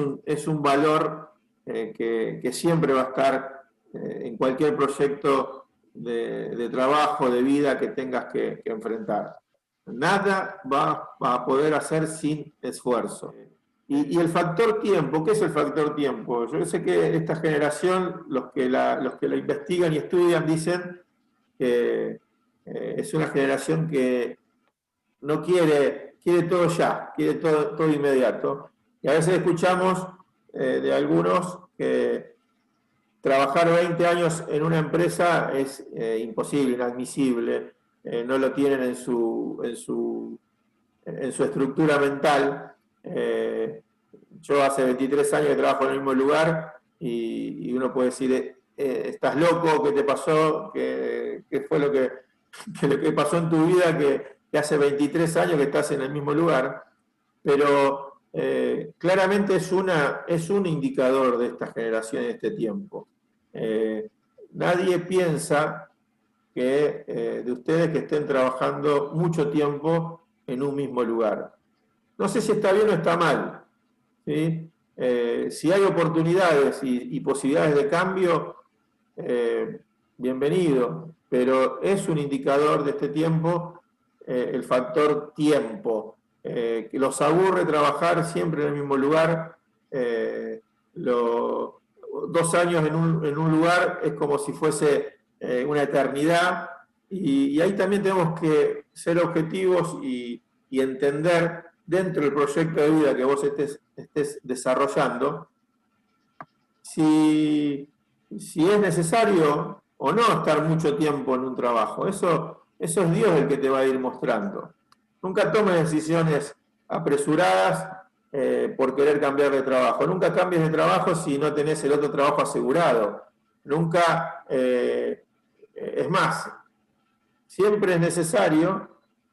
un valor que siempre va a estar en cualquier proyecto de trabajo, de vida que tengas que enfrentar. Nada va a poder hacer sin esfuerzo. Y el factor tiempo, ¿qué es el factor tiempo? Yo sé que esta generación, los que la investigan y estudian, dicen que es una generación que no quiere todo ya, quiere todo inmediato. Y a veces escuchamos de algunos que trabajar 20 años en una empresa es imposible, inadmisible, no lo tienen en su estructura mental. Yo hace 23 años que trabajo en el mismo lugar y uno puede decir, ¿estás loco? ¿Qué te pasó? ¿Qué fue lo que pasó en tu vida que hace 23 años que estás en el mismo lugar? Pero claramente es un indicador de esta generación en este tiempo. Nadie piensa de ustedes que estén trabajando mucho tiempo en un mismo lugar. No sé si está bien o está mal, ¿sí? Si hay oportunidades y posibilidades de cambio, bienvenido, pero es un indicador de este tiempo el factor tiempo, que los aburre trabajar siempre en el mismo lugar. 2 años en un lugar es como si fuese una eternidad, y ahí también tenemos que ser objetivos y entender dentro del proyecto de vida que vos estés desarrollando si es necesario o no estar mucho tiempo en un trabajo. Eso es Dios el que te va a ir mostrando. Nunca tomes decisiones apresuradas por querer cambiar de trabajo. Nunca cambies de trabajo si no tenés el otro trabajo asegurado. Nunca, es más, siempre es necesario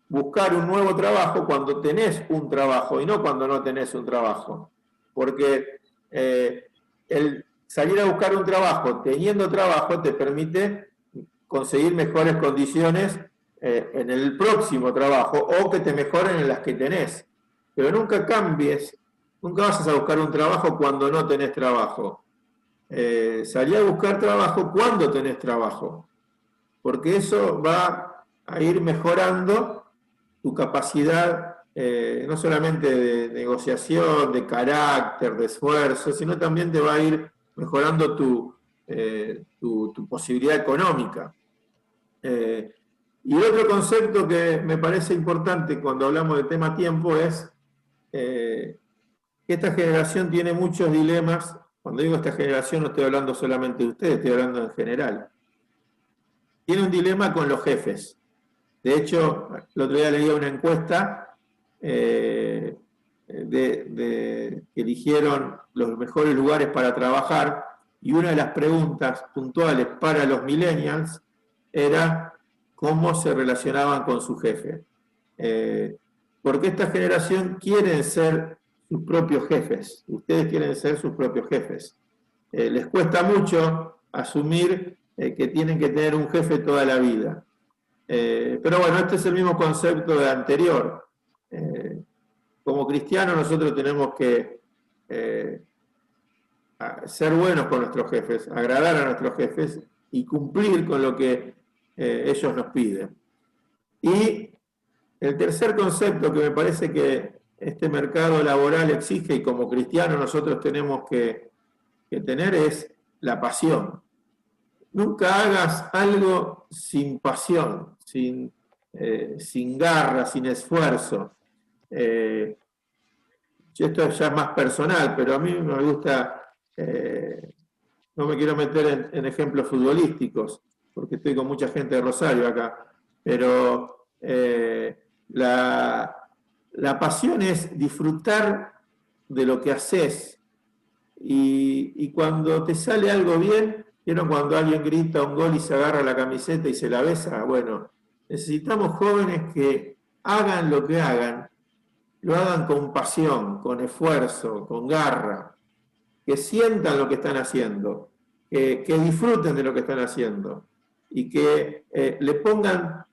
buscar un nuevo trabajo cuando tenés un trabajo y no cuando no tenés un trabajo. Porque el salir a buscar un trabajo teniendo trabajo te permite conseguir mejores condiciones en el próximo trabajo o que te mejoren en las que tenés. Pero nunca cambies, nunca vayas a buscar un trabajo cuando no tenés trabajo. Salí a buscar trabajo cuando tenés trabajo, porque eso va a ir mejorando tu capacidad, no solamente de negociación, de carácter, de esfuerzo, sino también te va a ir mejorando tu posibilidad económica. Y otro concepto que me parece importante cuando hablamos del tema tiempo es que esta generación tiene muchos dilemas. Cuando digo esta generación no estoy hablando solamente de ustedes, estoy hablando en general. Tiene un dilema con los jefes. De hecho, el otro día leí una encuesta que eligieron los mejores lugares para trabajar, y una de las preguntas puntuales para los millennials era cómo se relacionaban con su jefe. Porque esta generación quiere ser sus propios jefes. Ustedes quieren ser sus propios jefes. Les cuesta mucho asumir que tienen que tener un jefe toda la vida. Pero bueno, este es el mismo concepto de anterior. Como cristianos nosotros tenemos que ser buenos con nuestros jefes, agradar a nuestros jefes y cumplir con lo que ellos nos piden. Y el tercer concepto que me parece que este mercado laboral exige y como cristianos nosotros tenemos que tener es la pasión. Nunca hagas algo sin pasión, sin garra, sin esfuerzo. Esto ya es más personal, pero a mí me gusta, no me quiero meter en ejemplos futbolísticos, porque estoy con mucha gente de Rosario acá, pero la pasión es disfrutar de lo que haces, y cuando te sale algo bien, ¿Vieron cuando alguien grita un gol y se agarra la camiseta y se la besa? Bueno, necesitamos jóvenes que hagan lo que hagan, lo hagan con pasión, con esfuerzo, con garra, que sientan lo que están haciendo, que disfruten de lo que están haciendo y que le pongan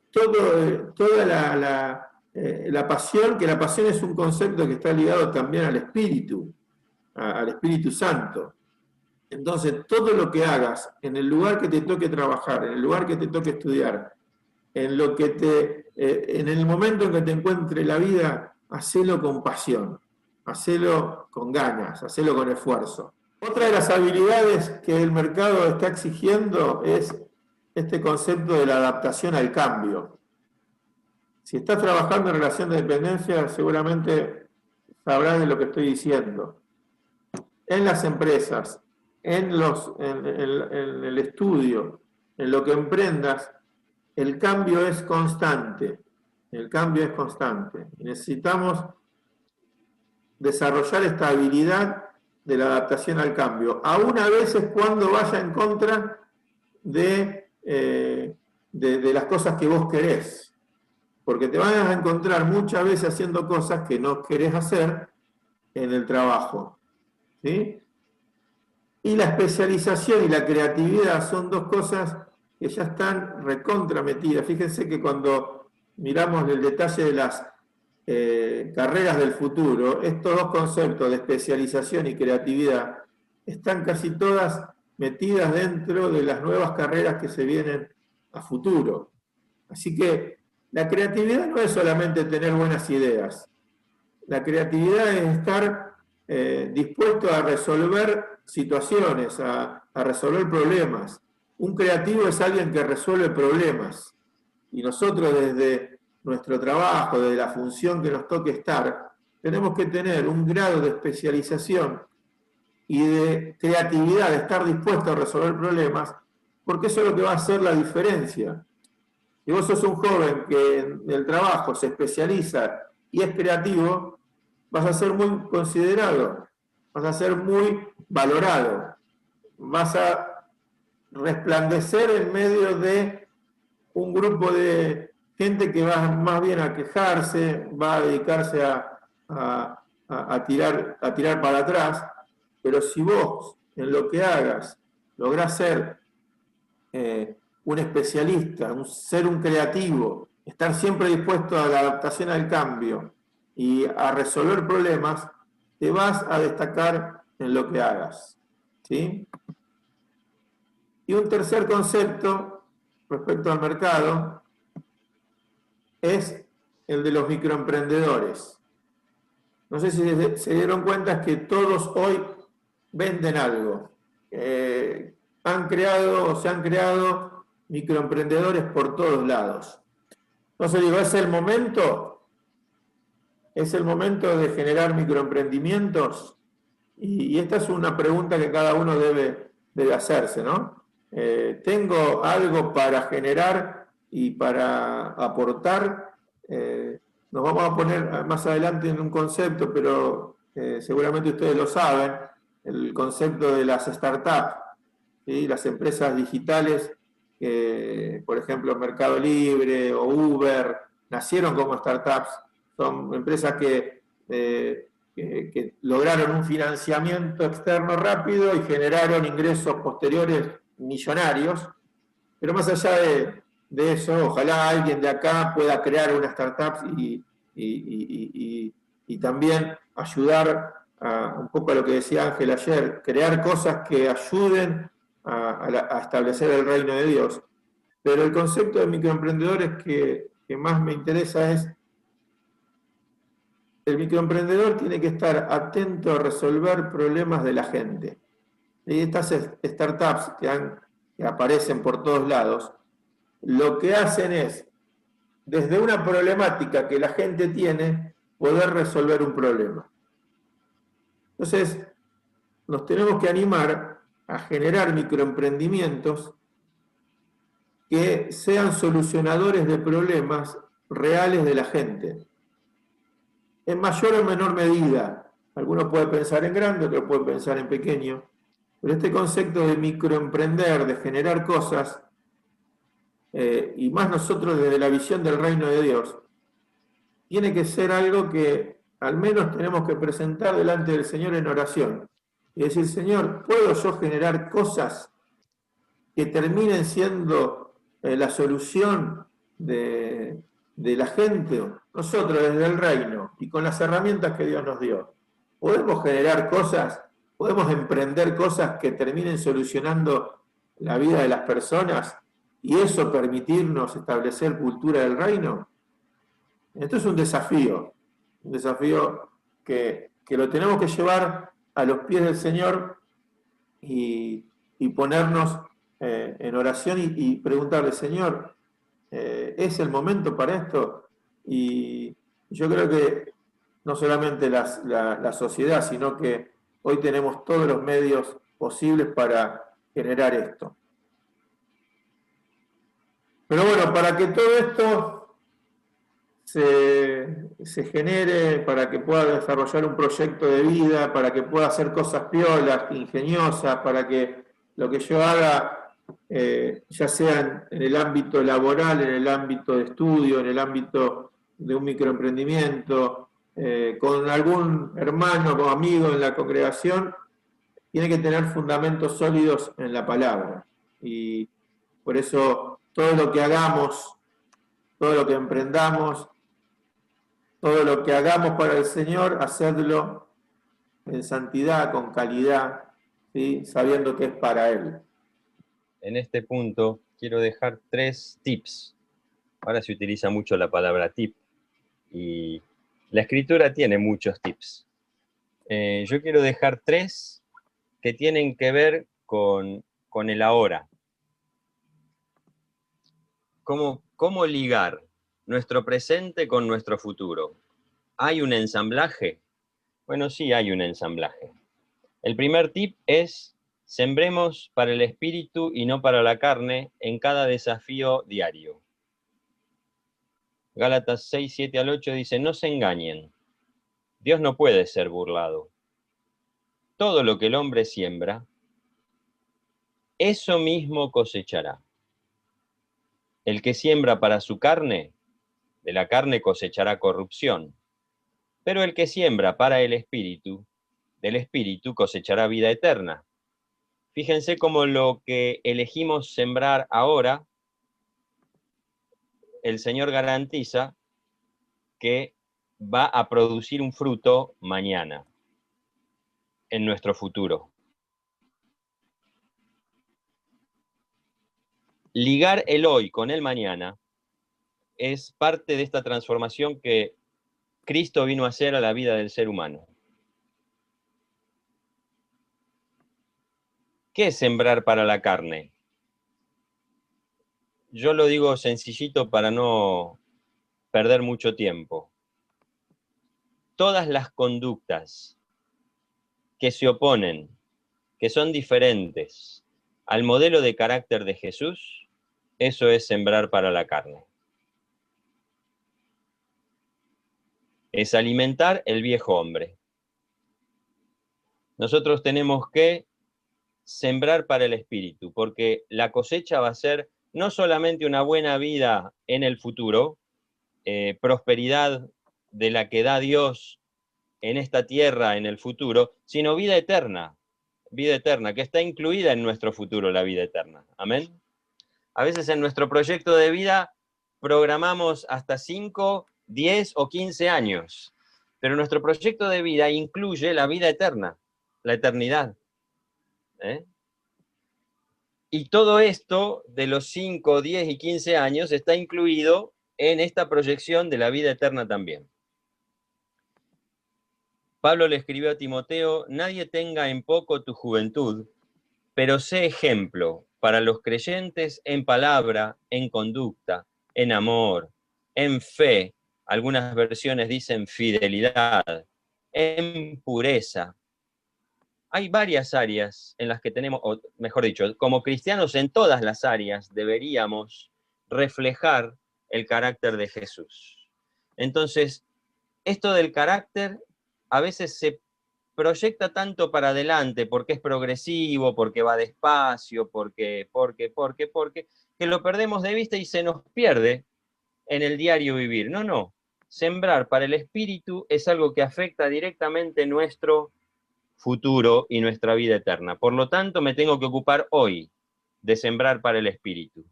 toda la pasión, que la pasión es un concepto que está ligado también al Espíritu Santo. Entonces, todo lo que hagas, en el lugar que te toque trabajar, en el lugar que te toque estudiar, en el momento en que te encuentre la vida, hacelo con pasión, hacelo con ganas, hacelo con esfuerzo. Otra de las habilidades que el mercado está exigiendo es este concepto de la adaptación al cambio. Si estás trabajando en relación de dependencia, seguramente sabrás de lo que estoy diciendo. En las empresas, en el estudio, en lo que emprendas, el cambio es constante. El cambio es constante. Necesitamos desarrollar esta habilidad de la adaptación al cambio, aún a veces cuando vaya en contra de las cosas que vos querés. Porque te vas a encontrar muchas veces haciendo cosas que no querés hacer en el trabajo. ¿Sí? Y la especialización y la creatividad son dos cosas que ya están recontrametidas. Fíjense que cuando miramos el detalle de las carreras del futuro, estos dos conceptos de especialización y creatividad están casi todas metidas dentro de las nuevas carreras que se vienen a futuro. Así que la creatividad no es solamente tener buenas ideas. La creatividad es estar dispuesto a resolver situaciones, a resolver problemas. Un creativo es alguien que resuelve problemas. Y nosotros desde nuestro trabajo, desde la función que nos toque estar, tenemos que tener un grado de especialización y de creatividad, de estar dispuesto a resolver problemas, porque eso es lo que va a hacer la diferencia. Si vos sos un joven que en el trabajo se especializa y es creativo, vas a ser muy considerado, vas a ser muy valorado, vas a resplandecer en medio de un grupo de gente que va más bien a quejarse, va a dedicarse a tirar para atrás, pero si vos en lo que hagas lográs ser un especialista, ser un creativo, estar siempre dispuesto a la adaptación al cambio y a resolver problemas, te vas a destacar en lo que hagas. ¿Sí? Y un tercer concepto respecto al mercado es el de los microemprendedores. No sé si se dieron cuenta que todos hoy venden algo. Se han creado microemprendedores por todos lados. Entonces digo, ¿es el momento? ¿Es el momento de generar microemprendimientos? Y esta es una pregunta que cada uno debe hacerse, ¿no? ¿Tengo algo para generar y para aportar? Nos vamos a poner más adelante en un concepto, pero seguramente ustedes lo saben, el concepto de las startups, ¿sí? Las empresas digitales, por ejemplo Mercado Libre o Uber, nacieron como startups, son empresas que lograron un financiamiento externo rápido y generaron ingresos posteriores millonarios, pero más allá de eso, ojalá alguien de acá pueda crear una startup y también ayudar un poco a lo que decía Ángel ayer, crear cosas que ayuden a establecer el reino de Dios. Pero el concepto de microemprendedores que más me interesa es: el microemprendedor tiene que estar atento a resolver problemas de la gente. Y estas startups que aparecen por todos lados, lo que hacen es, desde una problemática que la gente tiene, poder resolver un problema. Entonces, nos tenemos que animar a generar microemprendimientos que sean solucionadores de problemas reales de la gente. En mayor o menor medida. Algunos pueden pensar en grande, otros pueden pensar en pequeño. Pero este concepto de microemprender, de generar cosas, y más nosotros desde la visión del reino de Dios, tiene que ser algo que al menos tenemos que presentar delante del Señor en oración. Y decir, Señor, ¿puedo yo generar cosas que terminen siendo la solución de la gente? Nosotros desde el reino y con las herramientas que Dios nos dio, podemos generar cosas, podemos emprender cosas que terminen solucionando la vida de las personas y eso permitirnos establecer cultura del reino. Esto es un desafío que lo tenemos que llevar a los pies del Señor y ponernos en oración y preguntarle, Señor, ¿es el momento para esto? Y yo creo que no solamente la sociedad, sino que hoy tenemos todos los medios posibles para generar esto. Pero bueno, para que todo esto se genere, para que pueda desarrollar un proyecto de vida, para que pueda hacer cosas piolas, ingeniosas, para que lo que yo haga, ya sea en el ámbito laboral, en el ámbito de estudio, en el ámbito de un microemprendimiento, con algún hermano o amigo en la congregación, tiene que tener fundamentos sólidos en la palabra. Y por eso todo lo que hagamos, todo lo que emprendamos, todo lo que hagamos para el Señor, hacerlo en santidad, con calidad, ¿sí? Sabiendo que es para Él. En este punto quiero dejar 3 tips. Ahora se utiliza mucho la palabra tip y la Escritura tiene muchos tips. Yo quiero dejar 3 que tienen que ver con el ahora. ¿Cómo ligar nuestro presente con nuestro futuro? ¿Hay un ensamblaje? Bueno, sí hay un ensamblaje. El primer tip es: sembremos para el espíritu y no para la carne en cada desafío diario. Gálatas 6, 7 al 8 dice, no se engañen, Dios no puede ser burlado. Todo lo que el hombre siembra, eso mismo cosechará. El que siembra para su carne, de la carne cosechará corrupción. Pero el que siembra para el espíritu, del espíritu cosechará vida eterna. Fíjense cómo lo que elegimos sembrar ahora, el Señor garantiza que va a producir un fruto mañana, en nuestro futuro. Ligar el hoy con el mañana es parte de esta transformación que Cristo vino a hacer a la vida del ser humano. ¿Qué es sembrar para la carne? Yo lo digo sencillito para no perder mucho tiempo. Todas las conductas que se oponen, que son diferentes al modelo de carácter de Jesús, eso es sembrar para la carne. Es alimentar el viejo hombre. Nosotros tenemos que sembrar para el espíritu, porque la cosecha va a ser no solamente una buena vida en el futuro, prosperidad de la que da Dios en esta tierra en el futuro, sino vida eterna, que está incluida en nuestro futuro, la vida eterna. Amén. A veces en nuestro proyecto de vida programamos hasta 5, 10 o 15 años, pero nuestro proyecto de vida incluye la vida eterna, la eternidad. Y todo esto de los 5, 10 y 15 años está incluido en esta proyección de la vida eterna también. Pablo le escribió a Timoteo, nadie tenga en poco tu juventud, pero sé ejemplo para los creyentes en palabra, en conducta, en amor, en fe, algunas versiones dicen fidelidad, en pureza. Hay varias áreas en las que tenemos, o mejor dicho, como cristianos en todas las áreas deberíamos reflejar el carácter de Jesús. Entonces, esto del carácter a veces se proyecta tanto para adelante porque es progresivo, porque va despacio, porque, que lo perdemos de vista y se nos pierde en el diario vivir. No, no. Sembrar para el espíritu es algo que afecta directamente nuestro futuro y nuestra vida eterna. Por lo tanto, me tengo que ocupar hoy de sembrar para el espíritu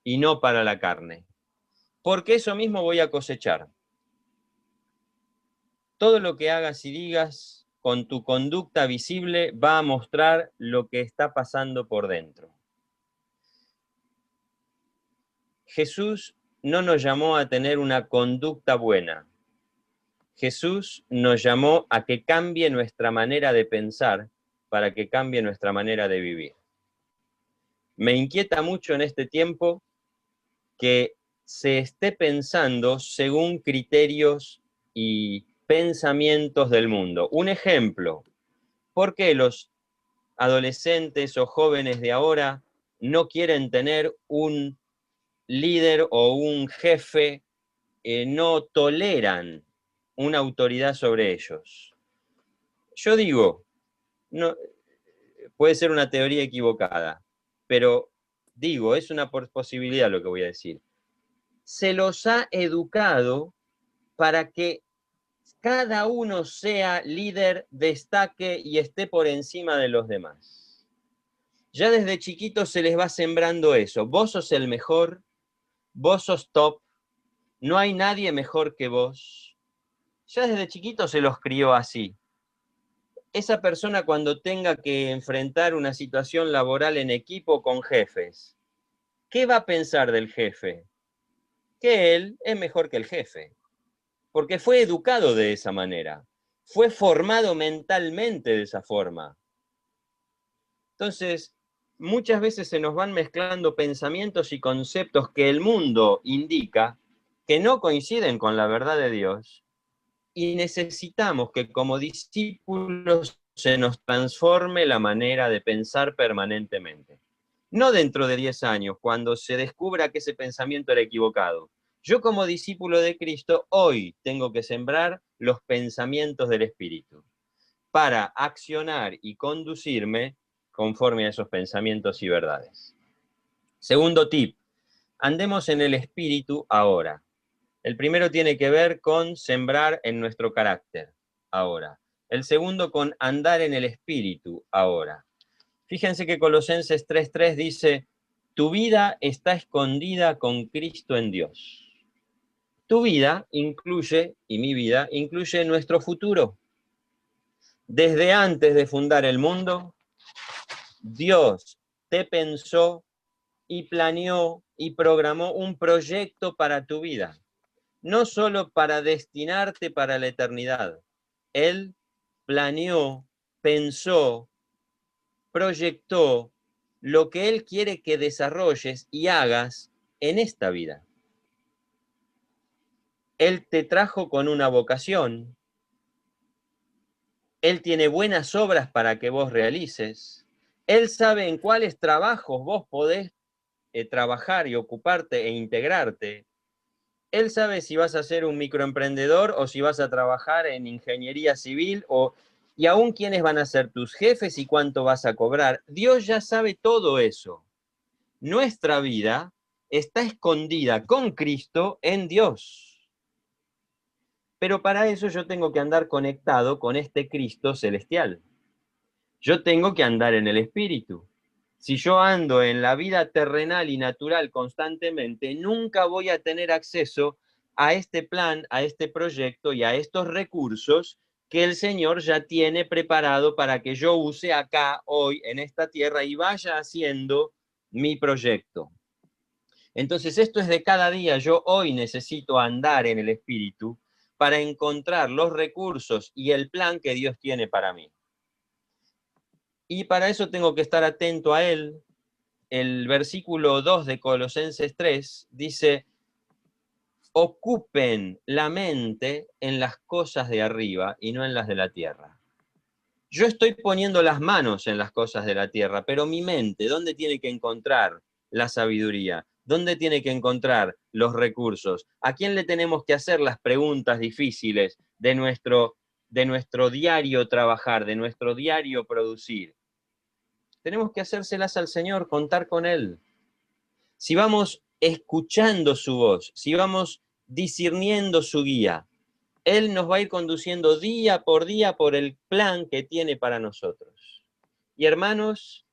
y no para la carne. Porque eso mismo voy a cosechar. Todo lo que hagas y digas con tu conducta visible va a mostrar lo que está pasando por dentro. Jesús no nos llamó a tener una conducta buena. Jesús nos llamó a que cambie nuestra manera de pensar para que cambie nuestra manera de vivir. Me inquieta mucho en este tiempo que se esté pensando según criterios y pensamientos del mundo. Un ejemplo, ¿por qué los adolescentes o jóvenes de ahora no quieren tener un líder o un jefe, no toleran una autoridad sobre ellos? Yo digo, no, puede ser una teoría equivocada, pero digo, es una posibilidad lo que voy a decir. Se los ha educado para que cada uno sea líder, destaque y esté por encima de los demás. Ya desde chiquitos se les va sembrando eso. Vos sos el mejor, vos sos top, no hay nadie mejor que vos. Ya desde chiquitos se los crió así. Esa persona cuando tenga que enfrentar una situación laboral en equipo con jefes, ¿qué va a pensar del jefe? Que él es mejor que el jefe. Porque fue educado de esa manera, fue formado mentalmente de esa forma. Entonces, muchas veces se nos van mezclando pensamientos y conceptos que el mundo indica que no coinciden con la verdad de Dios, y necesitamos que como discípulos se nos transforme la manera de pensar permanentemente. No dentro de 10 años, cuando se descubra que ese pensamiento era equivocado. Yo como discípulo de Cristo hoy tengo que sembrar los pensamientos del Espíritu para accionar y conducirme conforme a esos pensamientos y verdades. Segundo tip, andemos en el Espíritu ahora. El primero tiene que ver con sembrar en nuestro carácter ahora. El segundo con andar en el Espíritu ahora. Fíjense que Colosenses 3:3 dice, tu vida está escondida con Cristo en Dios. Tu vida incluye, y mi vida, incluye nuestro futuro. Desde antes de fundar el mundo, Dios te pensó y planeó y programó un proyecto para tu vida. No solo para destinarte para la eternidad. Él planeó, pensó, proyectó lo que Él quiere que desarrolles y hagas en esta vida. Él te trajo con una vocación. Él tiene buenas obras para que vos realices. Él sabe en cuáles trabajos vos podés trabajar y ocuparte e integrarte. Él sabe si vas a ser un microemprendedor o si vas a trabajar en ingeniería civil y aún quiénes van a ser tus jefes y cuánto vas a cobrar. Dios ya sabe todo eso. Nuestra vida está escondida con Cristo en Dios. Pero para eso yo tengo que andar conectado con este Cristo celestial. Yo tengo que andar en el Espíritu. Si yo ando en la vida terrenal y natural constantemente, nunca voy a tener acceso a este plan, a este proyecto y a estos recursos que el Señor ya tiene preparado para que yo use acá, hoy, en esta tierra y vaya haciendo mi proyecto. Entonces esto es de cada día. Yo hoy necesito andar en el Espíritu para encontrar los recursos y el plan que Dios tiene para mí. Y para eso tengo que estar atento a Él. El versículo 2 de Colosenses 3 dice, ocupen la mente en las cosas de arriba y no en las de la tierra. Yo estoy poniendo las manos en las cosas de la tierra, pero mi mente, ¿dónde tiene que encontrar la sabiduría? ¿Dónde tiene que encontrar los recursos? ¿A quién le tenemos que hacer las preguntas difíciles de nuestro de nuestro diario trabajar, de nuestro diario producir, tenemos que hacérselas al Señor, contar con Él. Si vamos escuchando su voz, si vamos discerniendo su guía, Él nos va a ir conduciendo día por el plan que tiene para nosotros. Y hermanos,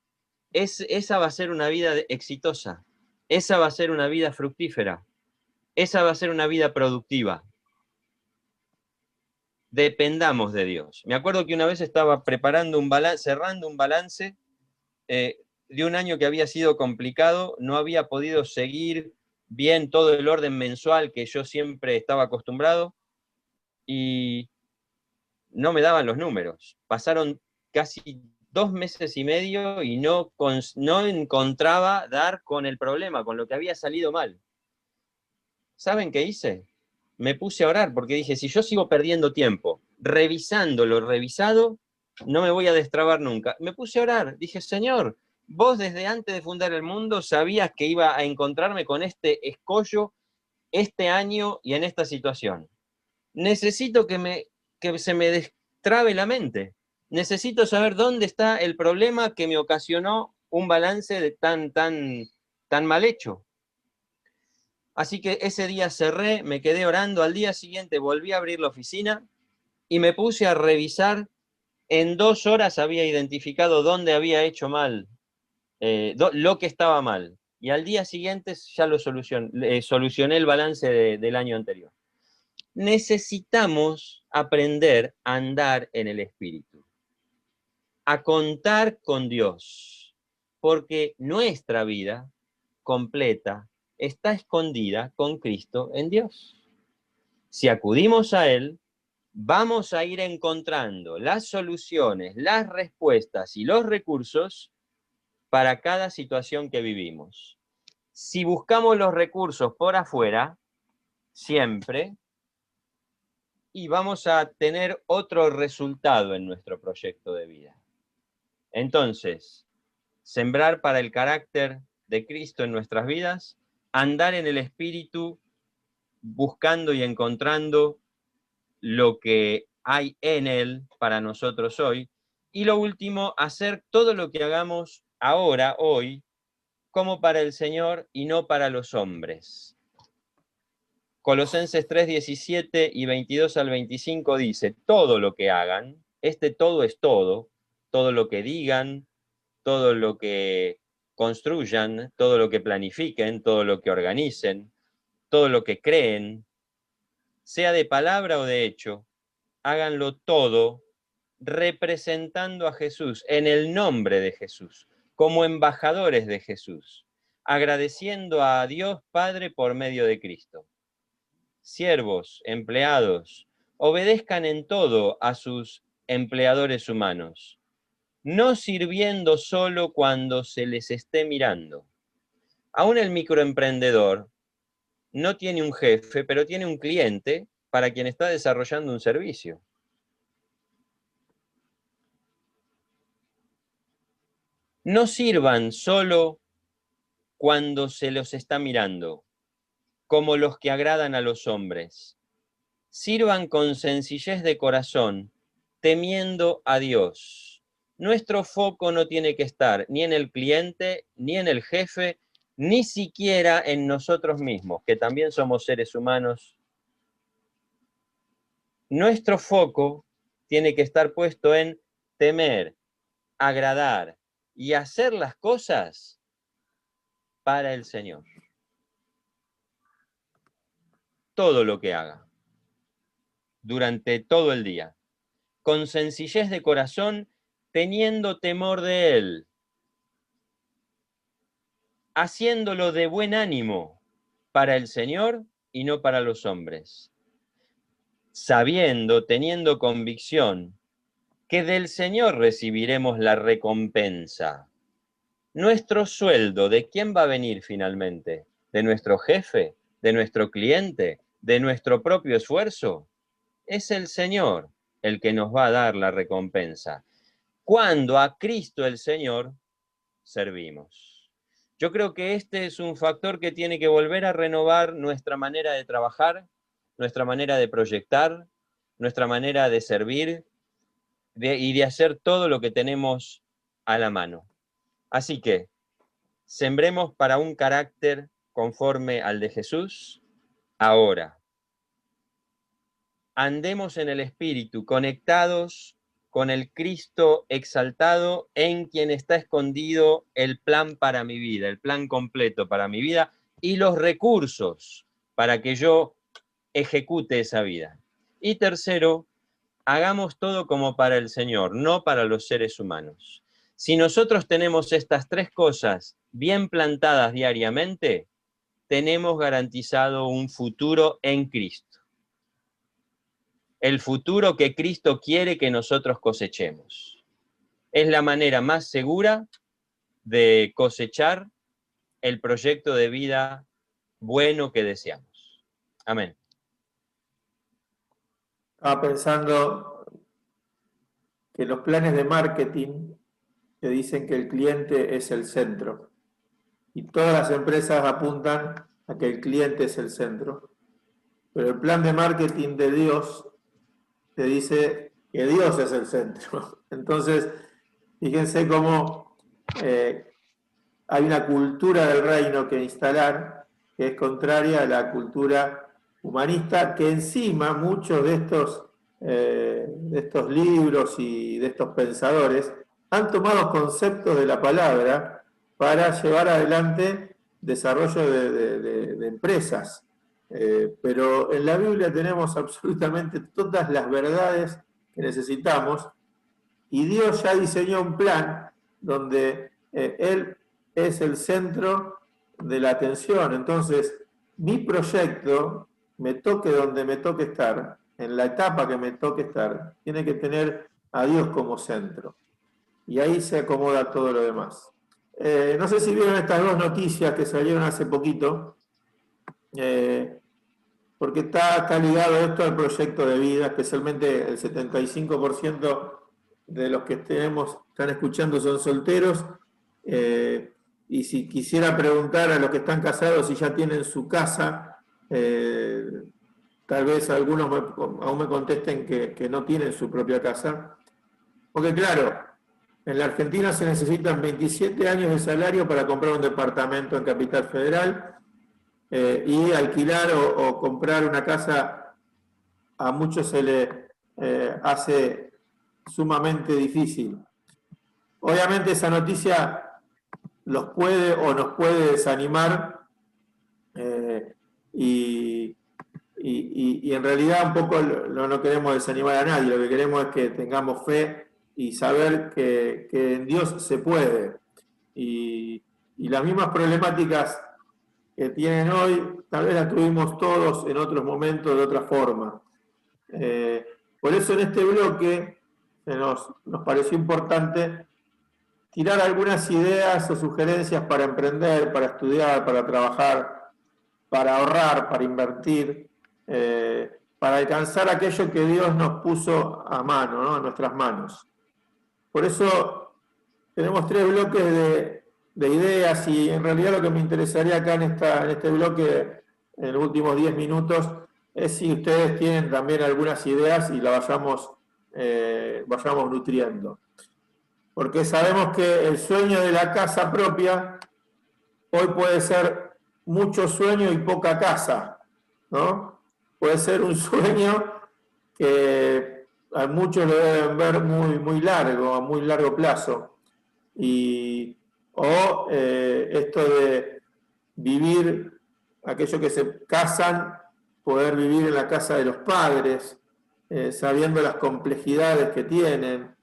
esa va a ser una vida exitosa, esa va a ser una vida fructífera, esa va a ser una vida productiva. Dependamos de Dios. Me acuerdo que una vez estaba preparando cerrando un balance de un año que había sido complicado, no había podido seguir bien todo el orden mensual que yo siempre estaba acostumbrado y no me daban los números. Pasaron casi 2 meses y medio y no encontraba dar con el problema, con lo que había salido mal. ¿Saben qué hice? Me puse a orar porque dije, si yo sigo perdiendo tiempo revisando lo revisado, no me voy a destrabar nunca. Me puse a orar, dije, Señor, vos desde antes de fundar el mundo sabías que iba a encontrarme con este escollo este año y en esta situación. Necesito que se me destrabe la mente. Necesito saber dónde está el problema que me ocasionó un balance tan mal hecho. Así que ese día cerré, me quedé orando, al día siguiente volví a abrir la oficina y me puse a revisar. En 2 horas había identificado dónde había hecho mal, lo que estaba mal. Y al día siguiente ya lo solucioné el balance del año anterior. Necesitamos aprender a andar en el Espíritu, a contar con Dios, porque nuestra vida completa está escondida con Cristo en Dios. Si acudimos a Él, vamos a ir encontrando las soluciones, las respuestas y los recursos para cada situación que vivimos. Si buscamos los recursos por afuera, siempre, y vamos a tener otro resultado en nuestro proyecto de vida. Entonces, sembrar para el carácter de Cristo en nuestras vidas, andar en el Espíritu, buscando y encontrando lo que hay en Él para nosotros hoy. Y lo último, hacer todo lo que hagamos ahora, hoy, como para el Señor y no para los hombres. Colosenses 3, 17 y 22 al 25 dice, todo lo que hagan, todo es todo lo que digan, todo lo que construyan, todo lo que planifiquen, todo lo que organicen, todo lo que creen, sea de palabra o de hecho, háganlo todo representando a Jesús, en el nombre de Jesús, como embajadores de Jesús, agradeciendo a Dios Padre por medio de Cristo. Siervos, empleados, obedezcan en todo a sus empleadores humanos, no sirviendo solo cuando se les esté mirando. Aún el microemprendedor no tiene un jefe, pero tiene un cliente para quien está desarrollando un servicio. No sirvan solo cuando se los está mirando, como los que agradan a los hombres. Sirvan con sencillez de corazón, temiendo a Dios. Nuestro foco no tiene que estar ni en el cliente, ni en el jefe, ni siquiera en nosotros mismos, que también somos seres humanos. Nuestro foco tiene que estar puesto en temer, agradar y hacer las cosas para el Señor. Todo lo que haga, durante todo el día, con sencillez de corazón, teniendo temor de Él, haciéndolo de buen ánimo para el Señor y no para los hombres, sabiendo, teniendo convicción, que del Señor recibiremos la recompensa. Nuestro sueldo, ¿de quién va a venir finalmente? ¿De nuestro jefe? ¿De nuestro cliente? ¿De nuestro propio esfuerzo? Es el Señor el que nos va a dar la recompensa. Cuando a Cristo el Señor servimos. Yo creo que este es un factor que tiene que volver a renovar nuestra manera de trabajar, nuestra manera de proyectar, nuestra manera de servir y de hacer todo lo que tenemos a la mano. Así que, sembremos para un carácter conforme al de Jesús ahora. Andemos en el Espíritu, conectados con el Cristo exaltado, en quien está escondido el plan para mi vida, el plan completo para mi vida y los recursos para que yo ejecute esa vida. Y tercero, hagamos todo como para el Señor, no para los seres humanos. Si nosotros tenemos estas tres cosas bien plantadas diariamente, tenemos garantizado un futuro en Cristo. El futuro que Cristo quiere que nosotros cosechemos. Es la manera más segura de cosechar el proyecto de vida bueno que deseamos. Amén. Estaba pensando que los planes de marketing te dicen que el cliente es el centro. Y todas las empresas apuntan a que el cliente es el centro. Pero el plan de marketing de Dios te dice que Dios es el centro. Entonces, fíjense cómo hay una cultura del reino que instalar que es contraria a la cultura humanista, que encima muchos de estos libros y de estos pensadores han tomado conceptos de la palabra para llevar adelante desarrollo de empresas. Pero en la Biblia tenemos absolutamente todas las verdades que necesitamos y Dios ya diseñó un plan donde Él es el centro de la atención. Entonces, mi proyecto, me toque donde me toque estar, en la etapa que me toque estar, tiene que tener a Dios como centro. Y ahí se acomoda todo lo demás. No sé si vieron estas dos noticias que salieron hace poquito, porque está ligado esto al proyecto de vida, especialmente el 75% de los que están escuchando son solteros, y si quisiera preguntar a los que están casados si ya tienen su casa, tal vez algunos aún me contesten que no tienen su propia casa, porque claro, en la Argentina se necesitan 27 años de salario para comprar un departamento en Capital Federal, y alquilar o comprar una casa a muchos se le hace sumamente difícil. Obviamente esa noticia los puede o nos puede desanimar, y en realidad un poco no queremos desanimar a nadie, lo que queremos es que tengamos fe y saber que en Dios se puede. Y las mismas problemáticas que tienen hoy, tal vez las tuvimos todos en otros momentos de otra forma. Por eso en este bloque nos pareció importante tirar algunas ideas o sugerencias para emprender, para estudiar, para trabajar, para ahorrar, para invertir, para alcanzar aquello que Dios nos puso a mano, ¿no? En nuestras manos. Por eso tenemos 3 bloques de ideas y en realidad lo que me interesaría acá en este bloque, en los últimos 10 minutos, es si ustedes tienen también algunas ideas y las vayamos nutriendo. Porque sabemos que el sueño de la casa propia hoy puede ser mucho sueño y poca casa, ¿no? Puede ser un sueño que a muchos lo deben ver muy largo, a muy largo plazo. O esto de vivir, aquellos que se casan, poder vivir en la casa de los padres, sabiendo las complejidades que tienen.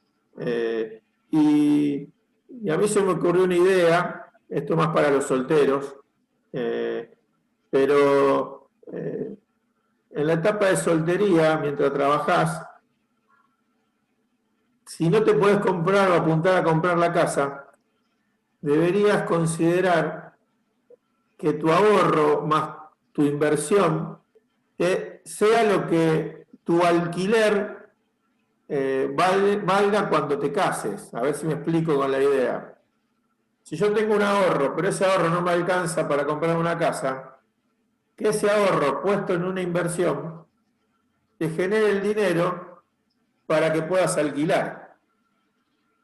Y a mí se me ocurrió una idea, esto más para los solteros, pero en la etapa de soltería, mientras trabajás, si no te podés comprar o apuntar a comprar la casa, deberías considerar que tu ahorro más tu inversión sea lo que tu alquiler valga cuando te cases. A ver si me explico con la idea. Si yo tengo un ahorro, pero ese ahorro no me alcanza para comprar una casa, que ese ahorro puesto en una inversión te genere el dinero para que puedas alquilar.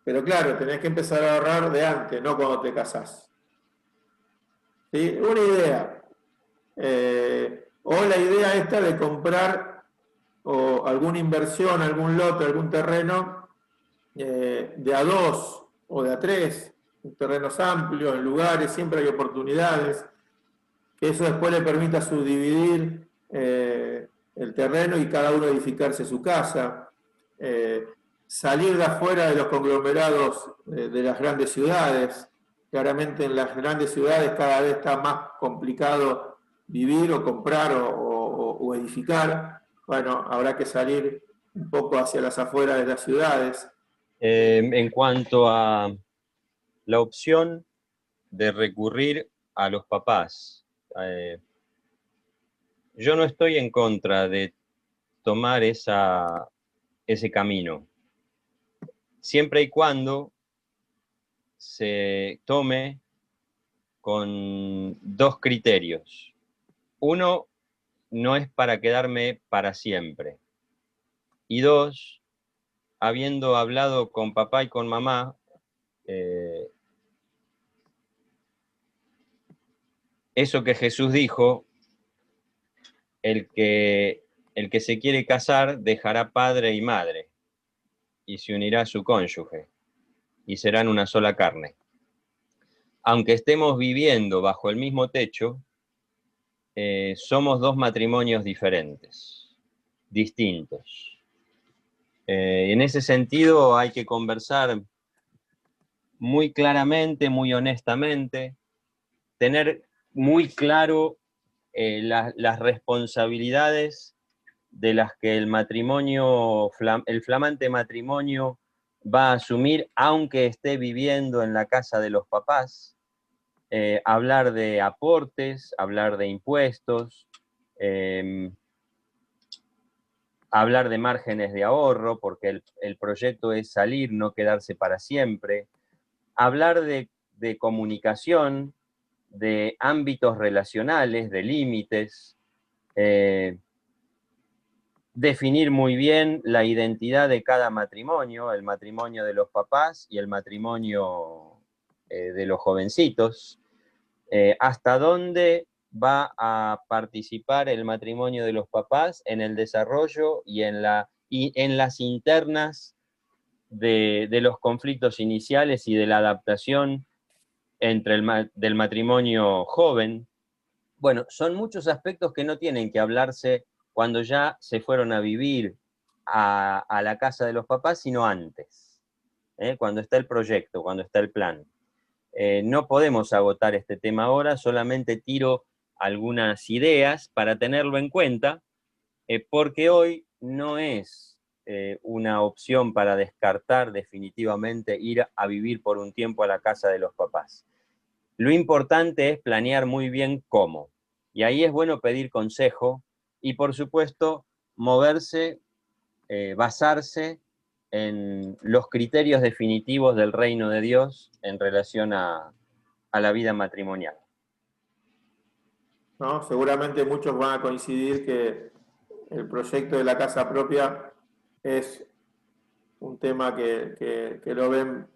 Pero claro, tenés que empezar a ahorrar de antes, no cuando te casás. ¿Sí? Una idea. O la idea esta de comprar o alguna inversión, algún lote, algún terreno de a 2 o de a 3, terrenos amplios, en lugares, siempre hay oportunidades, que eso después le permita subdividir el terreno y cada uno edificarse su casa, salir de afuera de los conglomerados de las grandes ciudades. Claramente en las grandes ciudades cada vez está más complicado vivir o comprar o edificar. Bueno, habrá que salir un poco hacia las afueras de las ciudades. En cuanto a la opción de recurrir a los papás, yo no estoy en contra de tomar ese camino, siempre y cuando se tome con dos criterios. Uno, no es para quedarme para siempre. Y dos, habiendo hablado con papá y con mamá, eso que Jesús dijo, el que se quiere casar dejará padre y madre y se unirá a su cónyuge y serán una sola carne. Aunque estemos viviendo bajo el mismo techo, somos dos matrimonios diferentes, distintos. En ese sentido hay que conversar muy claramente, muy honestamente, tener muy claro las responsabilidades de las que el matrimonio, el flamante matrimonio va a asumir, aunque esté viviendo en la casa de los papás. Hablar de aportes, hablar de impuestos, hablar de márgenes de ahorro, porque el proyecto es salir, no quedarse para siempre. Hablar de comunicación, de ámbitos relacionales, de límites, definir muy bien la identidad de cada matrimonio, el matrimonio de los papás y el matrimonio de los jovencitos, hasta dónde va a participar el matrimonio de los papás en el desarrollo y en las internas de los conflictos iniciales y de la adaptación del matrimonio joven. Bueno, son muchos aspectos que no tienen que hablarse cuando ya se fueron a vivir a la casa de los papás, sino antes, cuando está el proyecto, cuando está el plan. No podemos agotar este tema ahora, solamente tiro algunas ideas para tenerlo en cuenta, porque hoy no es una opción para descartar definitivamente ir a vivir por un tiempo a la casa de los papás. Lo importante es planear muy bien cómo, y ahí es bueno pedir consejo y, por supuesto, moverse, basarse en los criterios definitivos del reino de Dios en relación a la vida matrimonial. ¿No? Seguramente muchos van a coincidir que el proyecto de la casa propia es un tema que lo ven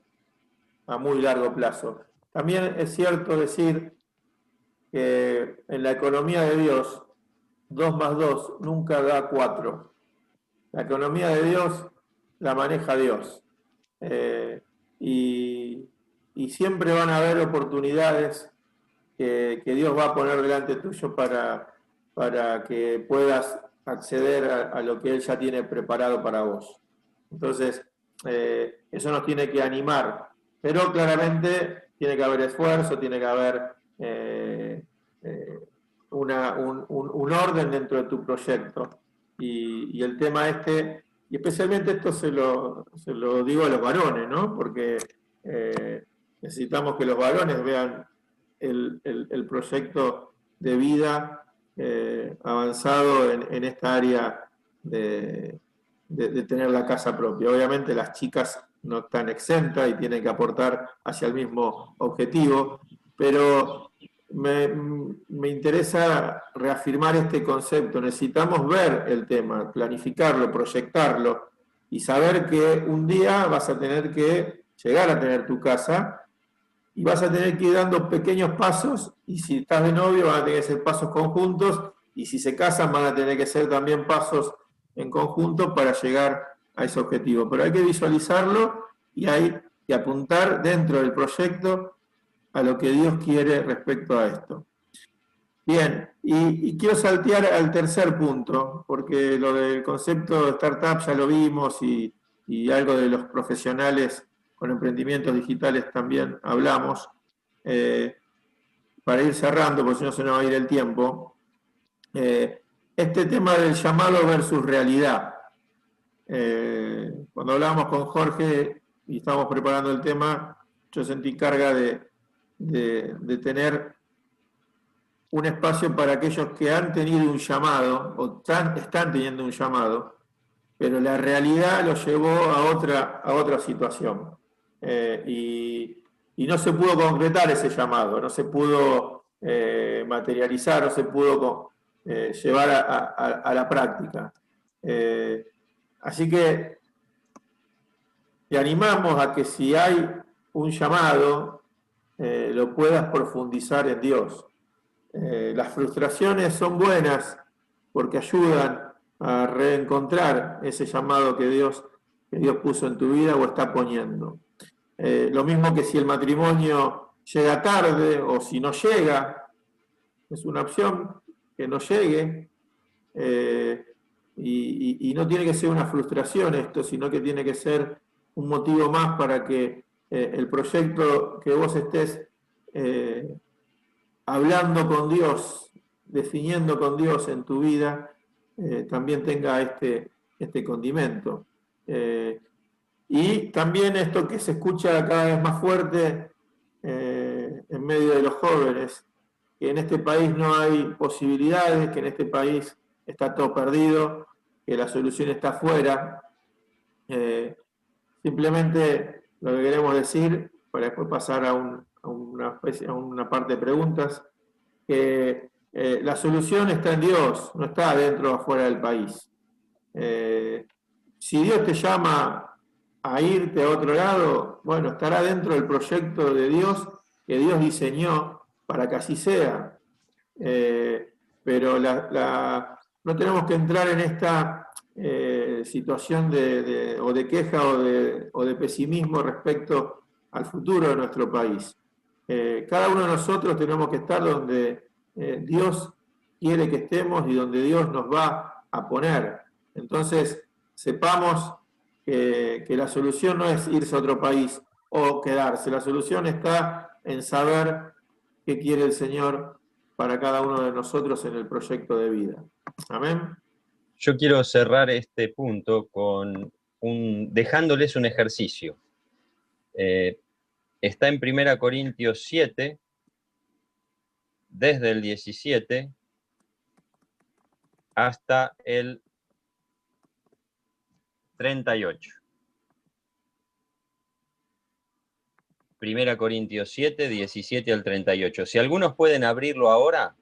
a muy largo plazo. También es cierto decir que en la economía de Dios, 2 más 2 nunca da 4. La economía de Dios la maneja Dios. Y siempre van a haber oportunidades que Dios va a poner delante tuyo para que puedas acceder a lo que Él ya tiene preparado para vos. Entonces, eso nos tiene que animar, pero claramente tiene que haber esfuerzo, tiene que haber un orden dentro de tu proyecto. Y el tema y especialmente esto se lo digo a los varones, ¿no? Porque necesitamos que los varones vean el proyecto de vida avanzado en esta área de tener la casa propia. Obviamente las chicas no están exentas y tienen que aportar hacia el mismo objetivo, pero me interesa reafirmar este concepto. Necesitamos ver el tema, planificarlo, proyectarlo y saber que un día vas a tener que llegar a tener tu casa y vas a tener que ir dando pequeños pasos, y si estás de novio van a tener que ser pasos conjuntos, y si se casan van a tener que ser también pasos en conjunto para llegar a ese objetivo. Pero hay que visualizarlo y hay que apuntar dentro del proyecto a lo que Dios quiere respecto a esto. Bien, y quiero saltear al tercer punto, porque lo del concepto de startup ya lo vimos, y algo de los profesionales con emprendimientos digitales también hablamos. Para ir cerrando, porque si no se nos va a ir el tiempo, este tema del llamado versus realidad. Cuando hablábamos con Jorge y estábamos preparando el tema, yo sentí carga de tener un espacio para aquellos que han tenido un llamado o están teniendo un llamado, pero la realidad los llevó a otra situación. Y no se pudo concretar ese llamado, no se pudo materializar, no se pudo llevar a la práctica. Así que te animamos a que si hay un llamado, lo puedas profundizar en Dios. Las frustraciones son buenas porque ayudan a reencontrar ese llamado que Dios puso en tu vida o está poniendo. Lo mismo que si el matrimonio llega tarde o si no llega, es una opción que no llegue, y no tiene que ser una frustración esto, sino que tiene que ser un motivo más para que el proyecto que vos estés hablando con Dios, definiendo con Dios en tu vida, también tenga este condimento. Y también esto que se escucha cada vez más fuerte en medio de los jóvenes, que en este país no hay posibilidades, que en este país está todo perdido, que la solución está afuera. Simplemente lo que queremos decir, para después pasar a una parte de preguntas, que la solución está en Dios, no está adentro o afuera del país. Si Dios te llama a irte a otro lado, bueno, estará dentro del proyecto de Dios que Dios diseñó para que así sea. Pero no tenemos que entrar en esta situación de queja o de pesimismo respecto al futuro de nuestro país. Cada uno de nosotros tenemos que estar donde Dios quiere que estemos y donde Dios nos va a poner. Entonces, sepamos que la solución no es irse a otro país o quedarse. La solución está en saber qué quiere el Señor para cada uno de nosotros en el proyecto de vida. Amén. Yo quiero cerrar este punto con dejándoles un ejercicio. Está en 1 Corintios 7, desde el 17 hasta el 38. 1 Corintios 7, 17 al 38. Si algunos pueden abrirlo ahora,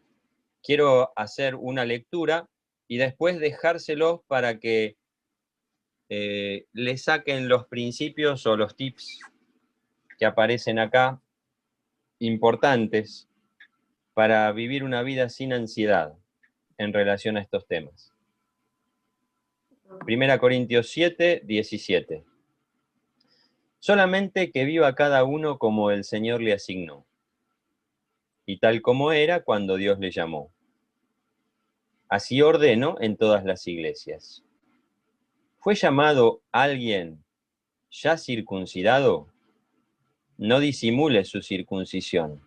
quiero hacer una lectura y después dejárselos para que le saquen los principios o los tips que aparecen acá, importantes para vivir una vida sin ansiedad en relación a estos temas. 1 Corintios 7, 17. Solamente que viva cada uno como el Señor le asignó, y tal como era cuando Dios le llamó. Así ordeno en todas las iglesias. ¿Fue llamado alguien ya circuncidado? No disimule su circuncisión.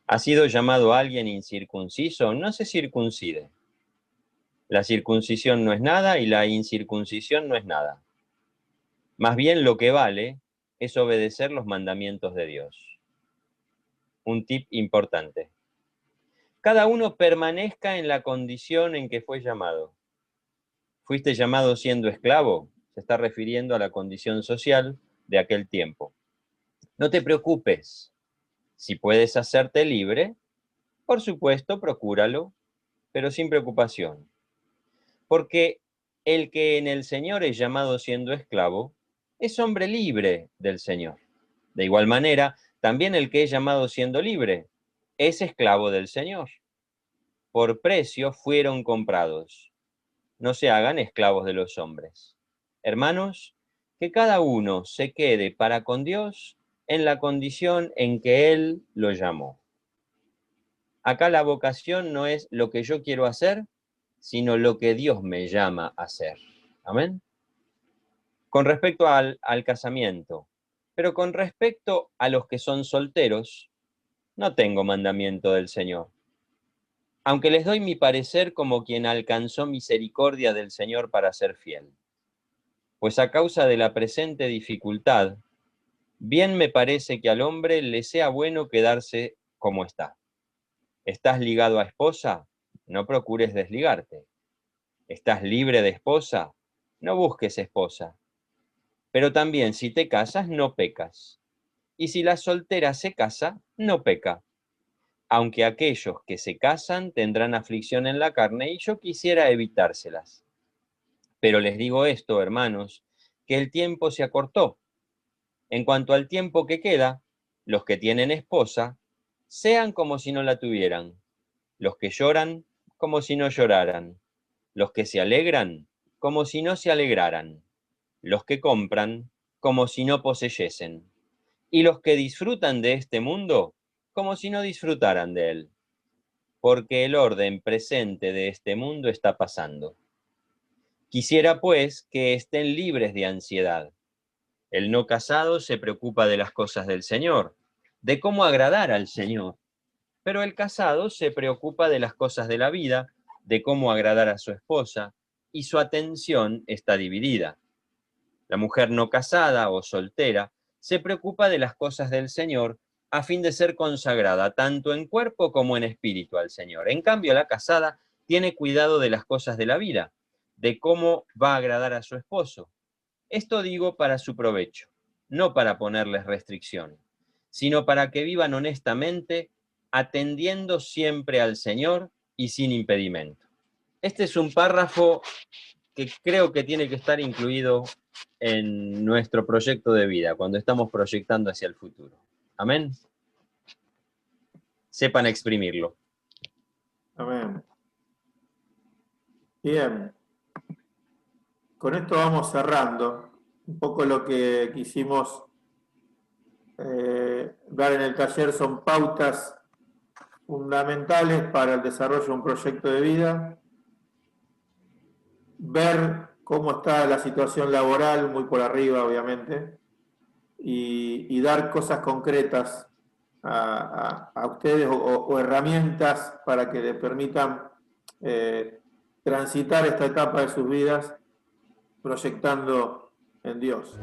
¿Ha sido llamado alguien incircunciso? No se circuncide. La circuncisión no es nada y la incircuncisión no es nada. Más bien lo que vale es obedecer los mandamientos de Dios. Un tip importante. Cada uno permanezca en la condición en que fue llamado. ¿Fuiste llamado siendo esclavo? Se está refiriendo a la condición social de aquel tiempo. No te preocupes. Si puedes hacerte libre, por supuesto, procúralo, pero sin preocupación. Porque el que en el Señor es llamado siendo esclavo, es hombre libre del Señor. De igual manera, también el que es llamado siendo libre, es esclavo del Señor. Por precio fueron comprados. No se hagan esclavos de los hombres. Hermanos, que cada uno se quede para con Dios en la condición en que Él lo llamó. Acá la vocación no es lo que yo quiero hacer, sino lo que Dios me llama a hacer. Amén. Con respecto al casamiento, pero con respecto a los que son solteros, no tengo mandamiento del Señor. Aunque les doy mi parecer como quien alcanzó misericordia del Señor para ser fiel. Pues a causa de la presente dificultad, bien me parece que al hombre le sea bueno quedarse como está. ¿Estás ligado a esposa? No procures desligarte. ¿Estás libre de esposa? No busques esposa. Pero también si te casas, no pecas. Y si la soltera se casa, no peca. Aunque aquellos que se casan tendrán aflicción en la carne, y yo quisiera evitárselas. Pero les digo esto, hermanos, que el tiempo se acortó. En cuanto al tiempo que queda, los que tienen esposa, sean como si no la tuvieran. Los que lloran, como si no lloraran. Los que se alegran, como si no se alegraran. Los que compran, como si no poseyesen. Y los que disfrutan de este mundo, como si no disfrutaran de él. Porque el orden presente de este mundo está pasando. Quisiera, pues, que estén libres de ansiedad. El no casado se preocupa de las cosas del Señor, de cómo agradar al Señor. Pero el casado se preocupa de las cosas de la vida, de cómo agradar a su esposa, y su atención está dividida. La mujer no casada o soltera se preocupa de las cosas del Señor a fin de ser consagrada tanto en cuerpo como en espíritu al Señor. En cambio, la casada tiene cuidado de las cosas de la vida, de cómo va a agradar a su esposo. Esto digo para su provecho, no para ponerles restricción, sino para que vivan honestamente, atendiendo siempre al Señor y sin impedimento. Este es un párrafo que creo que tiene que estar incluido en nuestro proyecto de vida, cuando estamos proyectando hacia el futuro. Amén. Sepan exprimirlo. Amén. Bien. Con esto vamos cerrando un poco lo que quisimos dar en el taller. Son pautas fundamentales para el desarrollo de un proyecto de vida. Ver cómo está la situación laboral, muy por arriba obviamente, y dar cosas concretas a ustedes o herramientas para que les permitan transitar esta etapa de sus vidas proyectando en Dios.